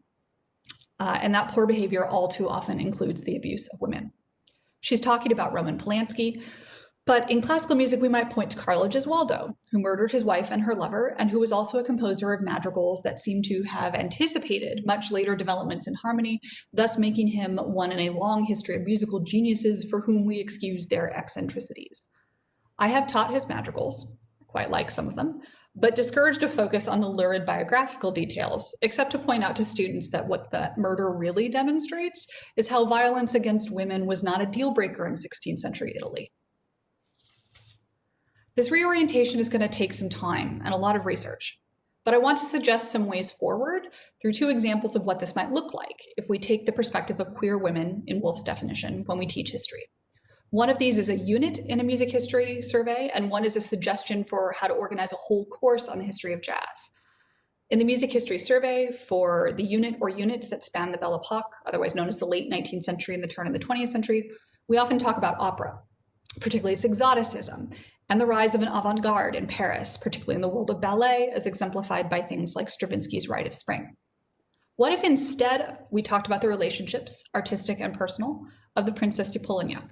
And that poor behavior all too often includes the abuse of women. She's talking about Roman Polanski, but in classical music, we might point to Carlo Gesualdo, who murdered his wife and her lover, and who was also a composer of madrigals that seem to have anticipated much later developments in harmony, thus making him one in a long history of musical geniuses for whom we excuse their eccentricities. I have taught his madrigals, quite like some of them, but discouraged a focus on the lurid biographical details, except to point out to students that what that murder really demonstrates is how violence against women was not a deal breaker in 16th century Italy. This reorientation is going to take some time and a lot of research, but I want to suggest some ways forward through two examples of what this might look like if we take the perspective of queer women in Wolf's definition when we teach history. One of these is a unit in a music history survey, and one is a suggestion for how to organize a whole course on the history of jazz. In the music history survey, for the unit or units that span the Belle Epoque, otherwise known as the late 19th century and the turn of the 20th century, we often talk about opera, particularly its exoticism, and the rise of an avant-garde in Paris, particularly in the world of ballet, as exemplified by things like Stravinsky's Rite of Spring. What if instead we talked about the relationships, artistic and personal, of the Princess de Polignac?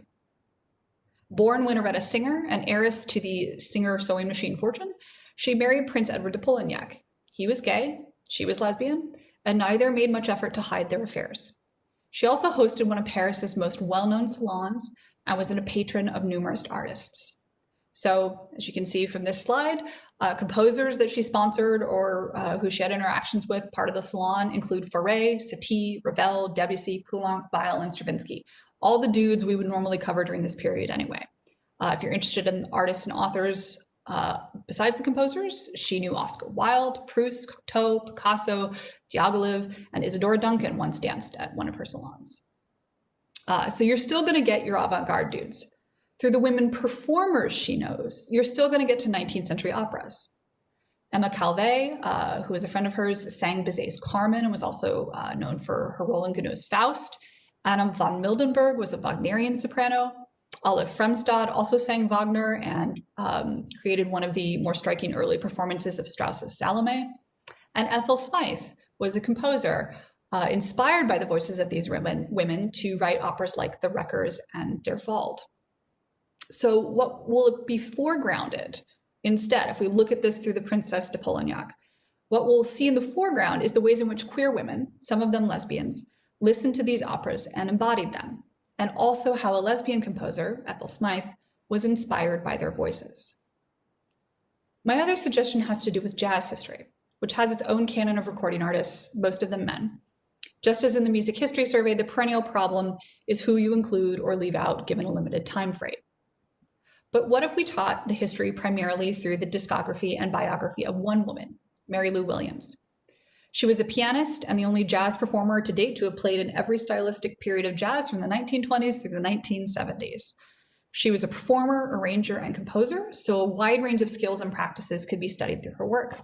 Born Winteretta Singer and heiress to the Singer sewing machine fortune, she married Prince Edward de Polignac. He was gay, she was lesbian, and neither made much effort to hide their affairs. She also hosted one of Paris's most well-known salons and was a patron of numerous artists. So, as you can see from this slide, composers that she sponsored or who she had interactions with, part of the salon, include Fauré, Satie, Ravel, Debussy, Poulenc, Weill, and Stravinsky. All the dudes we would normally cover during this period anyway. If you're interested in artists and authors besides the composers, she knew Oscar Wilde, Proust, Cocteau, Picasso, Diaghilev, and Isadora Duncan once danced at one of her salons. So you're still going to get your avant-garde dudes. Through the women performers she knows, you're still going to get to 19th century operas. Emma Calvé, who is a friend of hers, sang Bizet's Carmen and was also known for her role in Gounod's Faust. Anna von Mildenberg was a Wagnerian soprano. Olive Fremstad also sang Wagner and created one of the more striking early performances of Strauss's Salome. And Ethel Smythe was a composer inspired by the voices of these women to write operas like The Wreckers and Der Wald. So what will be foregrounded instead, if we look at this through the Princess de Polignac, what we'll see in the foreground is the ways in which queer women, some of them lesbians, listened to these operas and embodied them, and also how a lesbian composer, Ethel Smythe, was inspired by their voices. My other suggestion has to do with jazz history, which has its own canon of recording artists, most of them men. Just as in the music history survey, the perennial problem is who you include or leave out given a limited time frame. But what if we taught the history primarily through the discography and biography of one woman, Mary Lou Williams? She was a pianist and the only jazz performer to date to have played in every stylistic period of jazz from the 1920s through the 1970s. She was a performer, arranger, and composer, so a wide range of skills and practices could be studied through her work.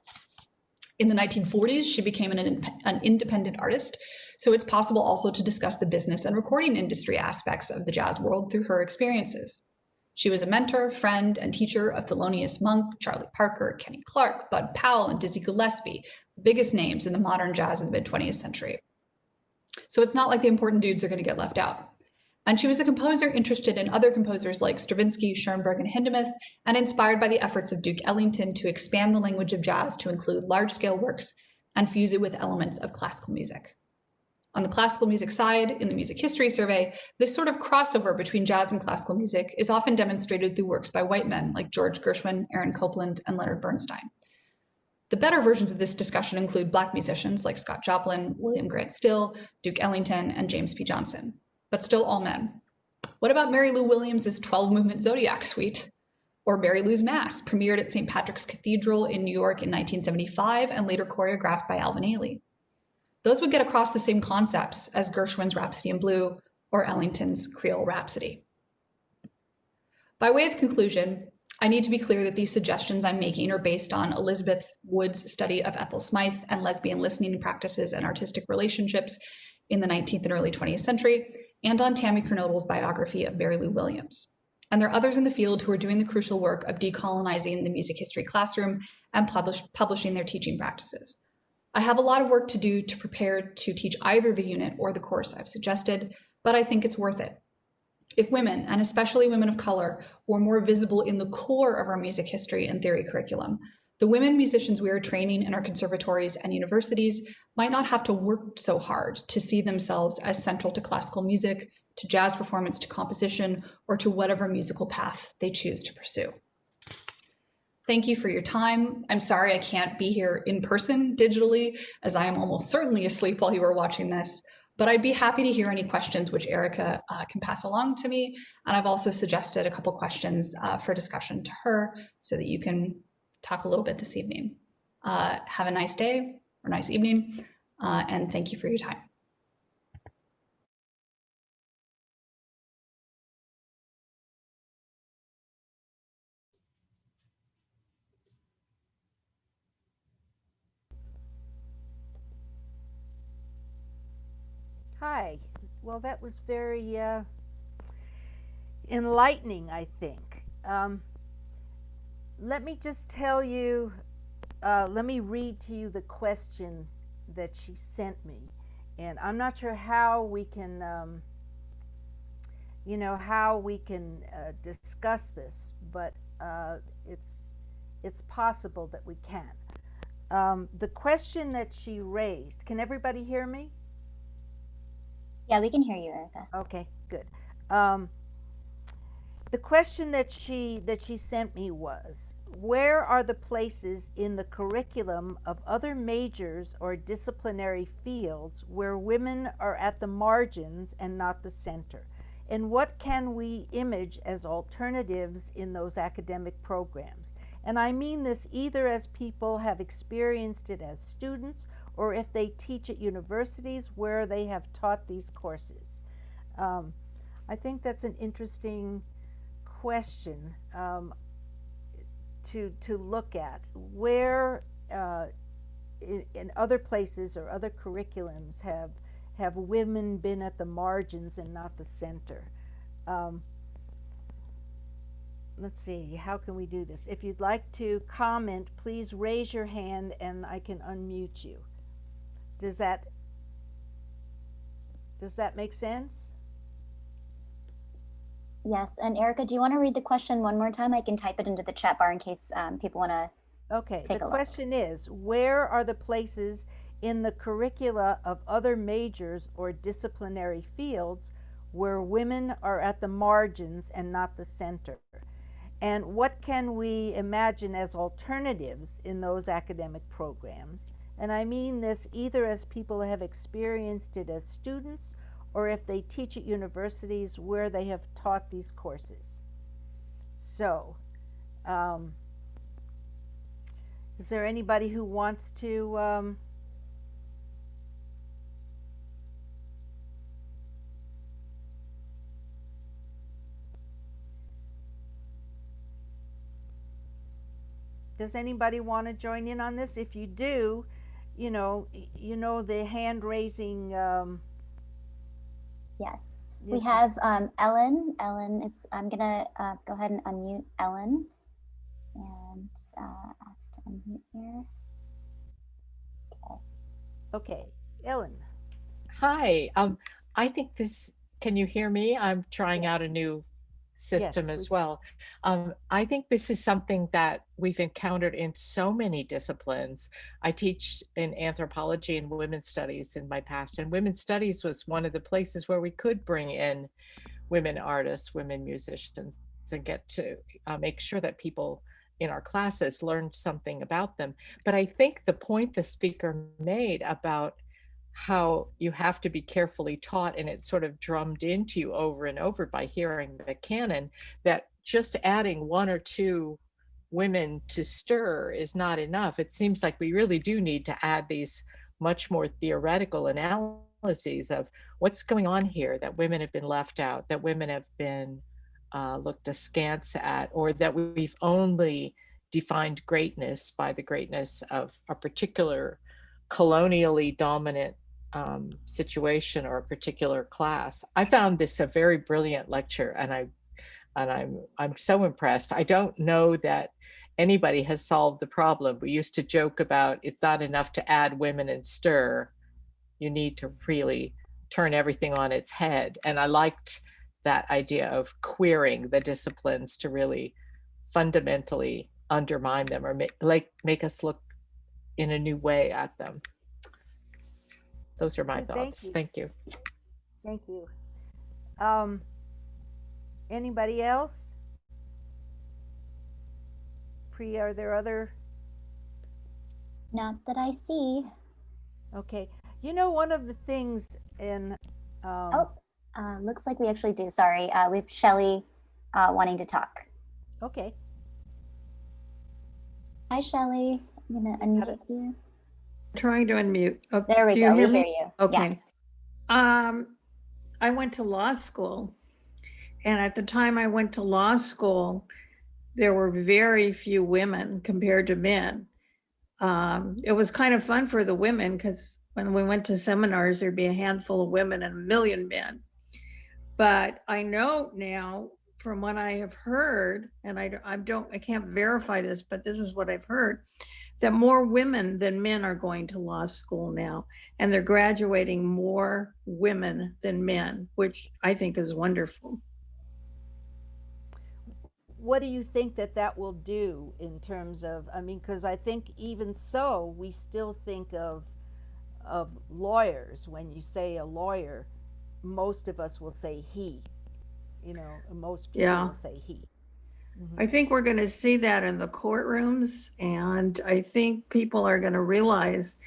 In the 1940s, she became an independent artist, so it's possible also to discuss the business and recording industry aspects of the jazz world through her experiences. She was a mentor, friend, and teacher of Thelonious Monk, Charlie Parker, Kenny Clarke, Bud Powell, and Dizzy Gillespie, the biggest names in the modern jazz of the mid-20th century. So it's not like the important dudes are going to get left out. And she was a composer interested in other composers like Stravinsky, Schoenberg, and Hindemith, and inspired by the efforts of Duke Ellington to expand the language of jazz to include large-scale works and fuse it with elements of classical music. On the classical music side, in the music history survey, this sort of crossover between jazz and classical music is often demonstrated through works by white men like George Gershwin, Aaron Copland, and Leonard Bernstein. The better versions of this discussion include Black musicians like Scott Joplin, William Grant Still, Duke Ellington, and James P. Johnson, but still all men. What about Mary Lou Williams' 12-movement Zodiac Suite? Or Mary Lou's Mass, premiered at St. Patrick's Cathedral in New York in 1975 and later choreographed by Alvin Ailey. Those would get across the same concepts as Gershwin's Rhapsody in Blue or Ellington's Creole Rhapsody. By way of conclusion, I need to be clear that these suggestions I'm making are based on Elizabeth Wood's study of Ethel Smythe and lesbian listening practices and artistic relationships in the 19th and early 20th century, and on Tammy Kernodle's biography of Mary Lou Williams. And there are others in the field who are doing the crucial work of decolonizing the music history classroom and publishing their teaching practices. I have a lot of work to do to prepare to teach either the unit or the course I've suggested, but I think it's worth it. If women, and especially women of color, were more visible in the core of our music history and theory curriculum, the women musicians we are training in our conservatories and universities might not have to work so hard to see themselves as central to classical music, to jazz performance, to composition, or to whatever musical path they choose to pursue. Thank you for your time. I'm sorry I can't be here in person digitally, as I am almost certainly asleep while you are watching this, but I'd be happy to hear any questions which Erica can pass along to me. And I've also suggested a couple questions for discussion to her so that you can talk a little bit this evening. Have a nice day or nice evening, and thank you for your time. Hi. Well, that was very enlightening, I think. Let me just tell you, let me read to you the question that she sent me. And I'm not sure how we can, discuss this, but it's possible that we can. The question that she raised, can everybody hear me? Yeah, we can hear you, Erica. Okay, good. The question that she sent me was, where are the places in the curriculum of other majors or disciplinary fields where women are at the margins and not the center? And what can we image as alternatives in those academic programs? And I mean this either as people have experienced it as students or if they teach at universities where they have taught these courses. I think that's an interesting question to look at. Where in other places or other curriculums have women been at the margins and not the center? Let's see, how can we do this? If you'd like to comment, please raise your hand and I can unmute you. Does that make sense? Yes, and Erica, do you want to read the question one more time? I can type it into the chat bar in case people want to Okay, take a the look. question is, where are the places in the curricula of other majors or disciplinary fields where women are at the margins and not the center? And what can we imagine as alternatives in those academic programs? And I mean this either as people have experienced it as students or if they teach at universities where they have taught these courses. So, is there anybody who wants to, does anybody want to join in on this? If you do, you know the hand raising. Yes. You- We have Ellen. Ellen is, I'm gonna go ahead and unmute Ellen and ask to unmute here. Okay, Ellen. Hi. I think this, can you hear me? I'm trying Yes. out a new system Yes, as well. I think this is something that we've encountered in so many disciplines. I teach in anthropology and women's studies in my past, and women's studies was one of the places where we could bring in women artists, women musicians, and get to make sure that people in our classes learned something about them. But I think the point the speaker made about how you have to be carefully taught, and it's sort of drummed into you over and over by hearing the canon, that just adding one or two women to stir is not enough. It seems like we really do need to add these much more theoretical analyses of what's going on here, that women have been left out, that women have been looked askance at, or that we've only defined greatness by the greatness of a particular colonially dominant situation or a particular class. I found this a very brilliant lecture, and I'm so impressed. I don't know that anybody has solved the problem. We used to joke about it's not enough to add women and stir. You need to really turn everything on its head. And I liked that idea of queering the disciplines to really fundamentally undermine them or make us look in a new way at them. Those are my thoughts. Thank you. Thank you. Anybody else? Priya, are there other? Not that I see. Okay. You know, one of the things in. Looks like we actually do. Sorry. We have Shelley wanting to talk. Okay. Hi, Shelley. I'm going to unmute you. Trying to unmute. Okay. There we go. We hear me? hear you. Okay. Yes. I went to law school, and at the time I went to law school, there were very few women compared to men. It was kind of fun for the women because when we went to seminars, there'd be a handful of women and a million men. But I know now from what I have heard, and I can't verify this, but this is what I've heard, that more women than men are going to law school now, and they're graduating more women than men, which I think is wonderful. What do you think that will do in terms of, I mean, because I think even so, we still think of lawyers. When you say a lawyer, most of us will say he, most people will say he. I think we're going to see that in the courtrooms, and I think people are going to realize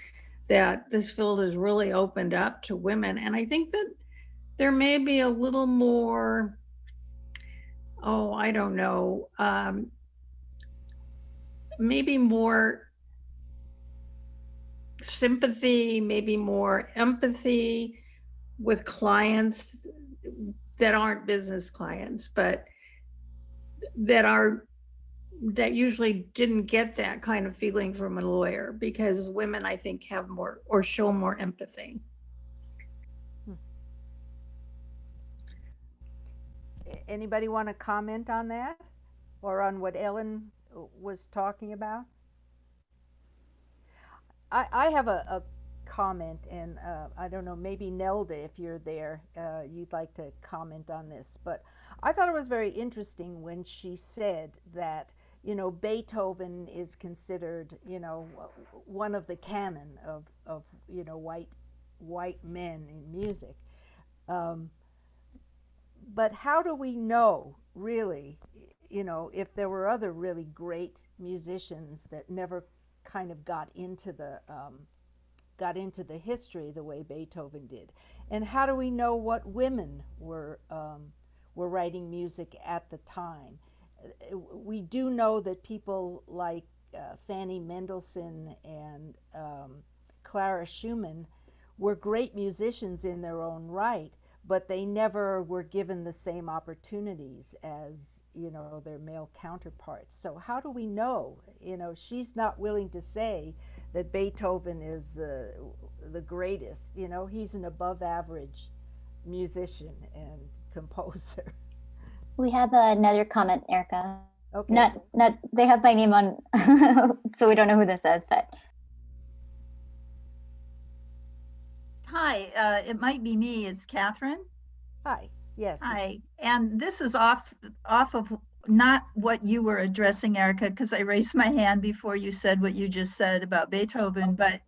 that this field is really opened up to women. And I think that there may be a little more, I don't know, maybe more sympathy, maybe more empathy with clients that aren't business clients, but that usually didn't get that kind of feeling from a lawyer, because women, I think, have more or show more empathy. Anybody want to comment on that or on what Ellen was talking about? I have a comment, and I don't know, maybe Nelda, if you're there, you'd like to comment on this. But I thought it was very interesting when she said that, Beethoven is considered, one of the canon of white men in music. But how do we know, really, if there were other really great musicians that never kind of got into the history the way Beethoven did? And how do we know what women were writing music at the time? we do know that people like Fanny Mendelssohn and Clara Schumann were great musicians in their own right, but they never were given the same opportunities as, you know, their male counterparts. So how do we know? You know, she's not willing to say that Beethoven is the greatest. You know, he's an above average musician and composer. We have another comment, Erica. Okay. Not they have my name on, so we don't know who this is, but Hi, it might be me. It's Catherine. Hi. Yes. Hi, and this is off of not what you were addressing, Erica, because I raised my hand before you said what you just said about Beethoven. But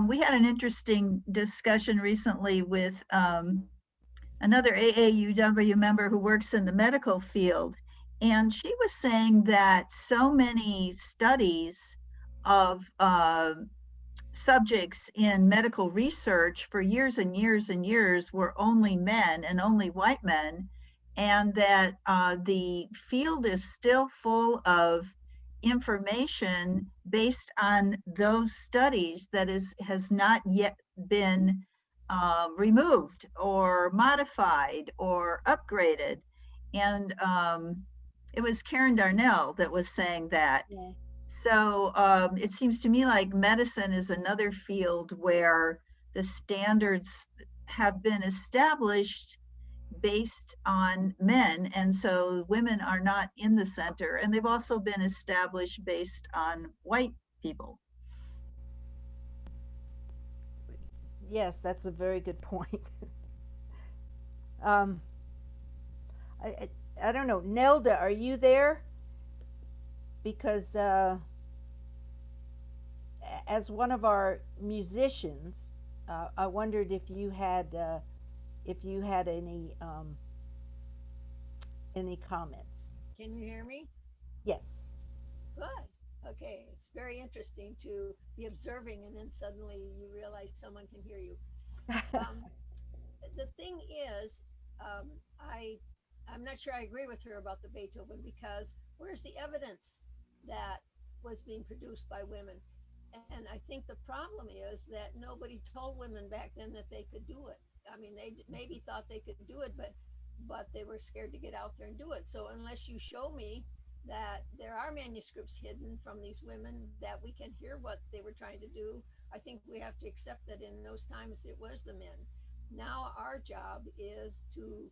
we had an interesting discussion recently with another AAUW member who works in the medical field, and she was saying that so many studies of subjects in medical research for years and years and years were only men and only white men, and that the field is still full of information based on those studies that has not yet been removed or modified or upgraded. And it was Karen Darnell that was saying that. yeah. So it seems to me like medicine is another field where the standards have been established based on men, and so women are not in the center, and they've also been established based on white people. Yes, that's a very good point. I don't know. Nelda, are you there? Because as one of our musicians, I wondered if you had any comments. Can you hear me? Yes. Good. Okay. It's very interesting to be observing and then suddenly you realize someone can hear you. The thing is, I'm not sure I agree with her about the Beethoven, because where's the evidence that was being produced by women? And I think the problem is that nobody told women back then that they could do it. I mean, they maybe thought they could do it, but they were scared to get out there and do it. So unless you show me that there are manuscripts hidden from these women that we can hear what they were trying to do, I think we have to accept that in those times it was the men. Now our job is to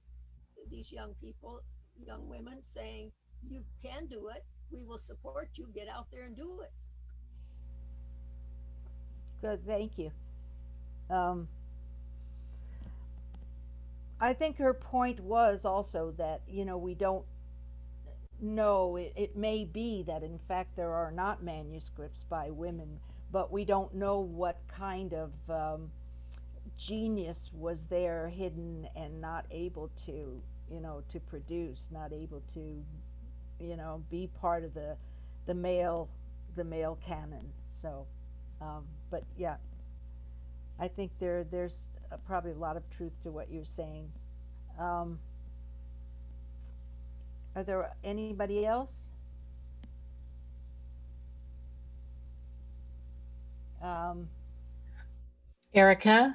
these young people, young women, saying, you can do it. We will support you. Get out there and do it. Good, thank you. I think her point was also that, you know, we don't know, it may be that in fact there are not manuscripts by women, but we don't know what kind of genius was there hidden and not able to, you know, to produce, not able to, you know, be part of the male canon. So but yeah, I think there's probably a lot of truth to what you're saying. Are there anybody else? Erica,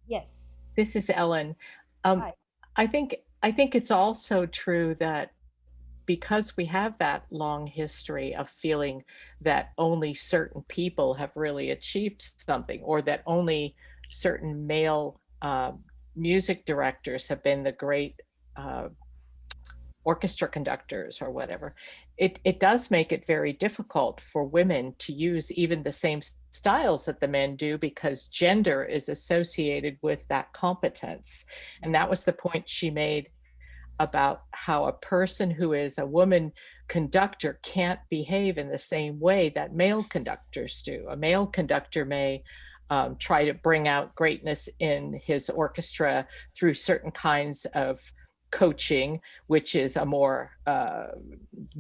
Yes. this is Ellen. Hi. I think it's also true that because we have that long history of feeling that only certain people have really achieved something, or that only certain male music directors have been the great orchestra conductors or whatever, it does make it very difficult for women to use even the same styles that the men do, because gender is associated with that competence. And that was the point she made about how a person who is a woman conductor can't behave in the same way that male conductors do. A male conductor may try to bring out greatness in his orchestra through certain kinds of coaching, which is a more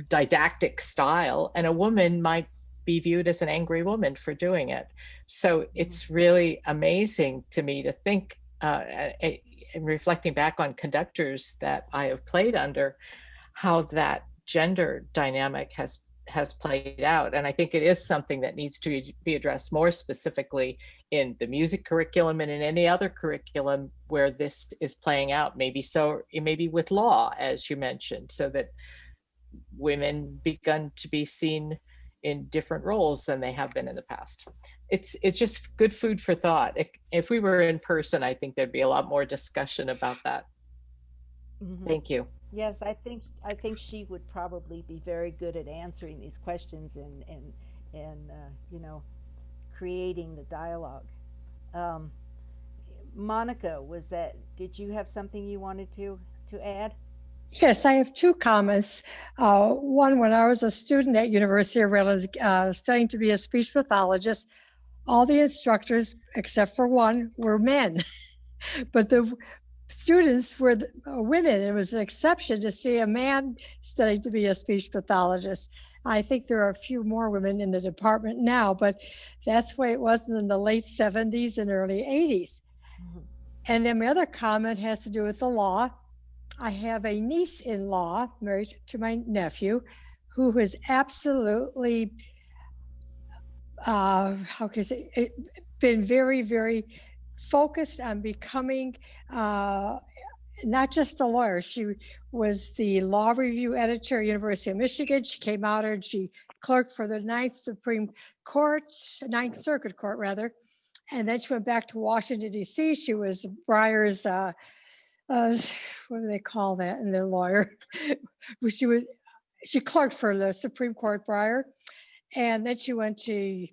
didactic style, and a woman might be viewed as an angry woman for doing it. So it's really amazing to me to think, and reflecting back on conductors that I have played under, how that gender dynamic has played out. And I think it is something that needs to be addressed more specifically in the music curriculum and in any other curriculum where this is playing out. Maybe with law, as you mentioned, so that women begun to be seen in different roles than they have been in the past. It's just good food for thought. If we were in person, I think there'd be a lot more discussion about that. Thank you. Yes, I think she would probably be very good at answering these questions and you know, creating the dialogue. Monica, did you have something you wanted to add? Yes, I have two comments. One, when I was a student at University of Redlands studying to be a speech pathologist, all the instructors, except for one, were men. But the students were women. It was an exception to see a man studying to be a speech pathologist. I think there are a few more women in the department now, but that's the way it was in the late 70s and early 80s. And then my other comment has to do with the law. I have a niece-in-law married to my nephew who has absolutely, been very, very focused on becoming not just a lawyer. She was the law review editor at University of Michigan. She came out and she clerked for the Ninth Circuit Court rather. And then she went back to Washington, D.C. She was Breyer's, what do they call that in the lawyer? She clerked for the Supreme Court, Breyer. And then she went to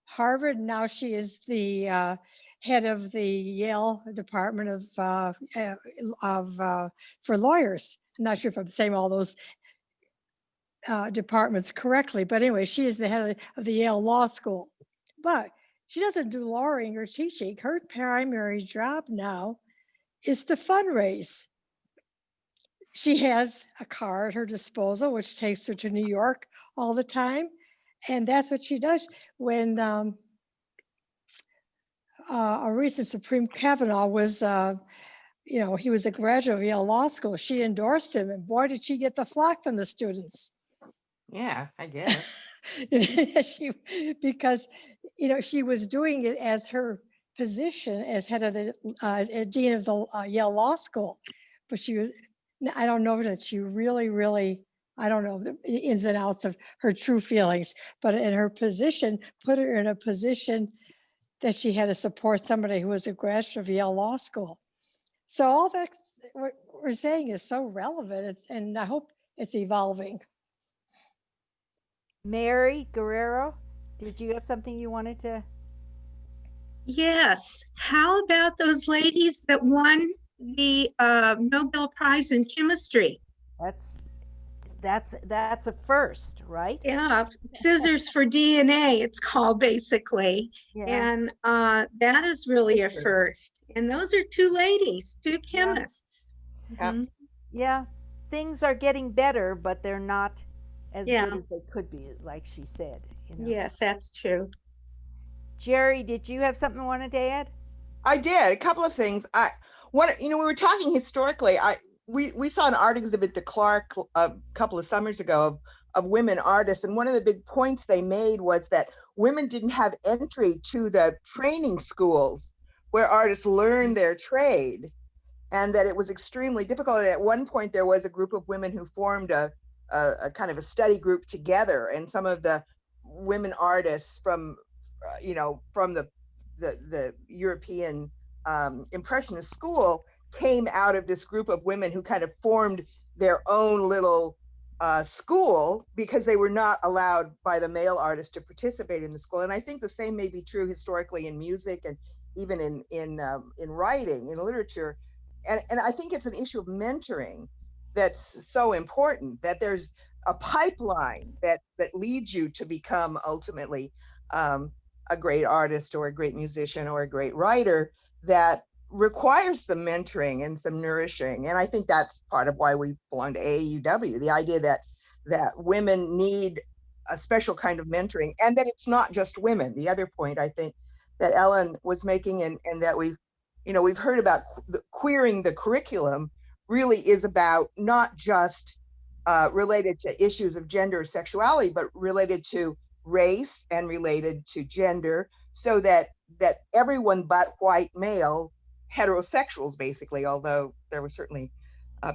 Harvard. Now she is the head of the Yale Department for lawyers. I'm not sure if I'm saying all those departments correctly, but anyway, she is the head of the Yale Law School. But she doesn't do lawyering or teaching. Her primary job now is to fundraise. She has a car at her disposal, which takes her to New York all the time. And that's what she does. When a recent Supreme Kavanaugh was, he was a graduate of Yale Law School. She endorsed him, and boy, did she get the flock from the students. Yeah, I guess. Because, she was doing it as her position as head of the dean of the Yale Law School. But I don't know that she really, I don't know the ins and outs of her true feelings, but in her position, put her in a position that she had to support somebody who was a graduate of Yale Law School. So all that what we're saying is so relevant, and I hope it's evolving. Mary Guerrero, did you have something you wanted to? Yes. How about those ladies that won the Nobel Prize in chemistry? That's a first, right? Yeah, scissors for DNA, it's called basically. Yeah. And that is really a first. And those are two ladies, two chemists. Yeah. Mm-hmm. Yeah, things are getting better, but they're not as good as they could be, like she said. Yes, that's true. Jerry, did you have something you wanted to add? I did. A couple of things. We were talking historically. We saw an art exhibit at Clark a couple of summers ago of women artists, and one of the big points they made was that women didn't have entry to the training schools where artists learn their trade, and that it was extremely difficult. And at one point, there was a group of women who formed a kind of a study group together, and some of the women artists from the European Impressionist school came out of this group of women who kind of formed their own little school because they were not allowed by the male artists to participate in the school. And I think the same may be true historically in music and even in writing, in literature. And I think it's an issue of mentoring that's so important, that there's a pipeline that leads you to become ultimately a great artist or a great musician or a great writer, that requires some mentoring and some nourishing. And I think that's part of why we belong to AAUW, the idea that women need a special kind of mentoring, and that it's not just women. The other point I think that Ellen was making, and that we've heard about queering the curriculum, really is about not just related to issues of gender or sexuality, but related to race and related to gender, so that everyone but white male heterosexuals, basically, although there were certainly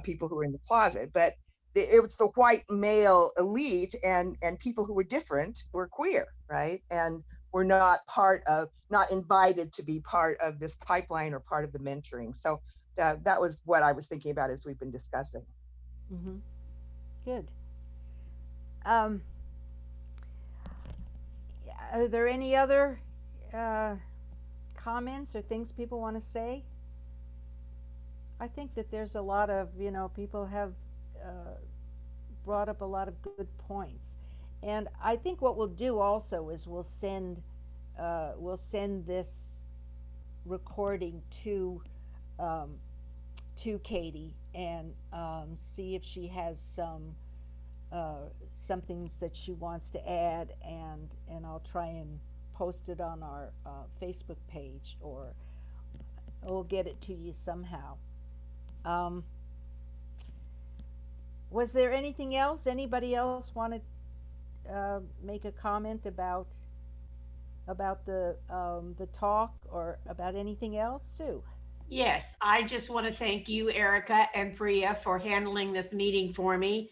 people who were in the closet, but it was the white male elite and people who were different were queer, right? And were not invited to be part of this pipeline or part of the mentoring. So that was what I was thinking about as we've been discussing. Mm-hmm. Good. Are there any other comments or things people want to say? I think that there's a lot of, people have brought up a lot of good points. And I think what we'll do also is we'll send this recording to Katie and see if she has some things that she wants to add, and I'll try and post it on our Facebook page, or we'll get it to you somehow. Was there anything else? Anybody else want to make a comment about the talk, or about anything else? Sue? Yes, I just want to thank you, Erica and Priya, for handling this meeting for me.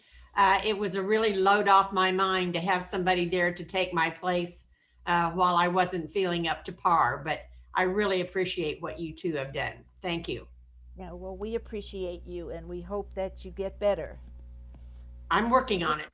It was a really load off my mind to have somebody there to take my place while I wasn't feeling up to par, but I really appreciate what you two have done. Thank you. Yeah, well, we appreciate you, and we hope that you get better. I'm working on it.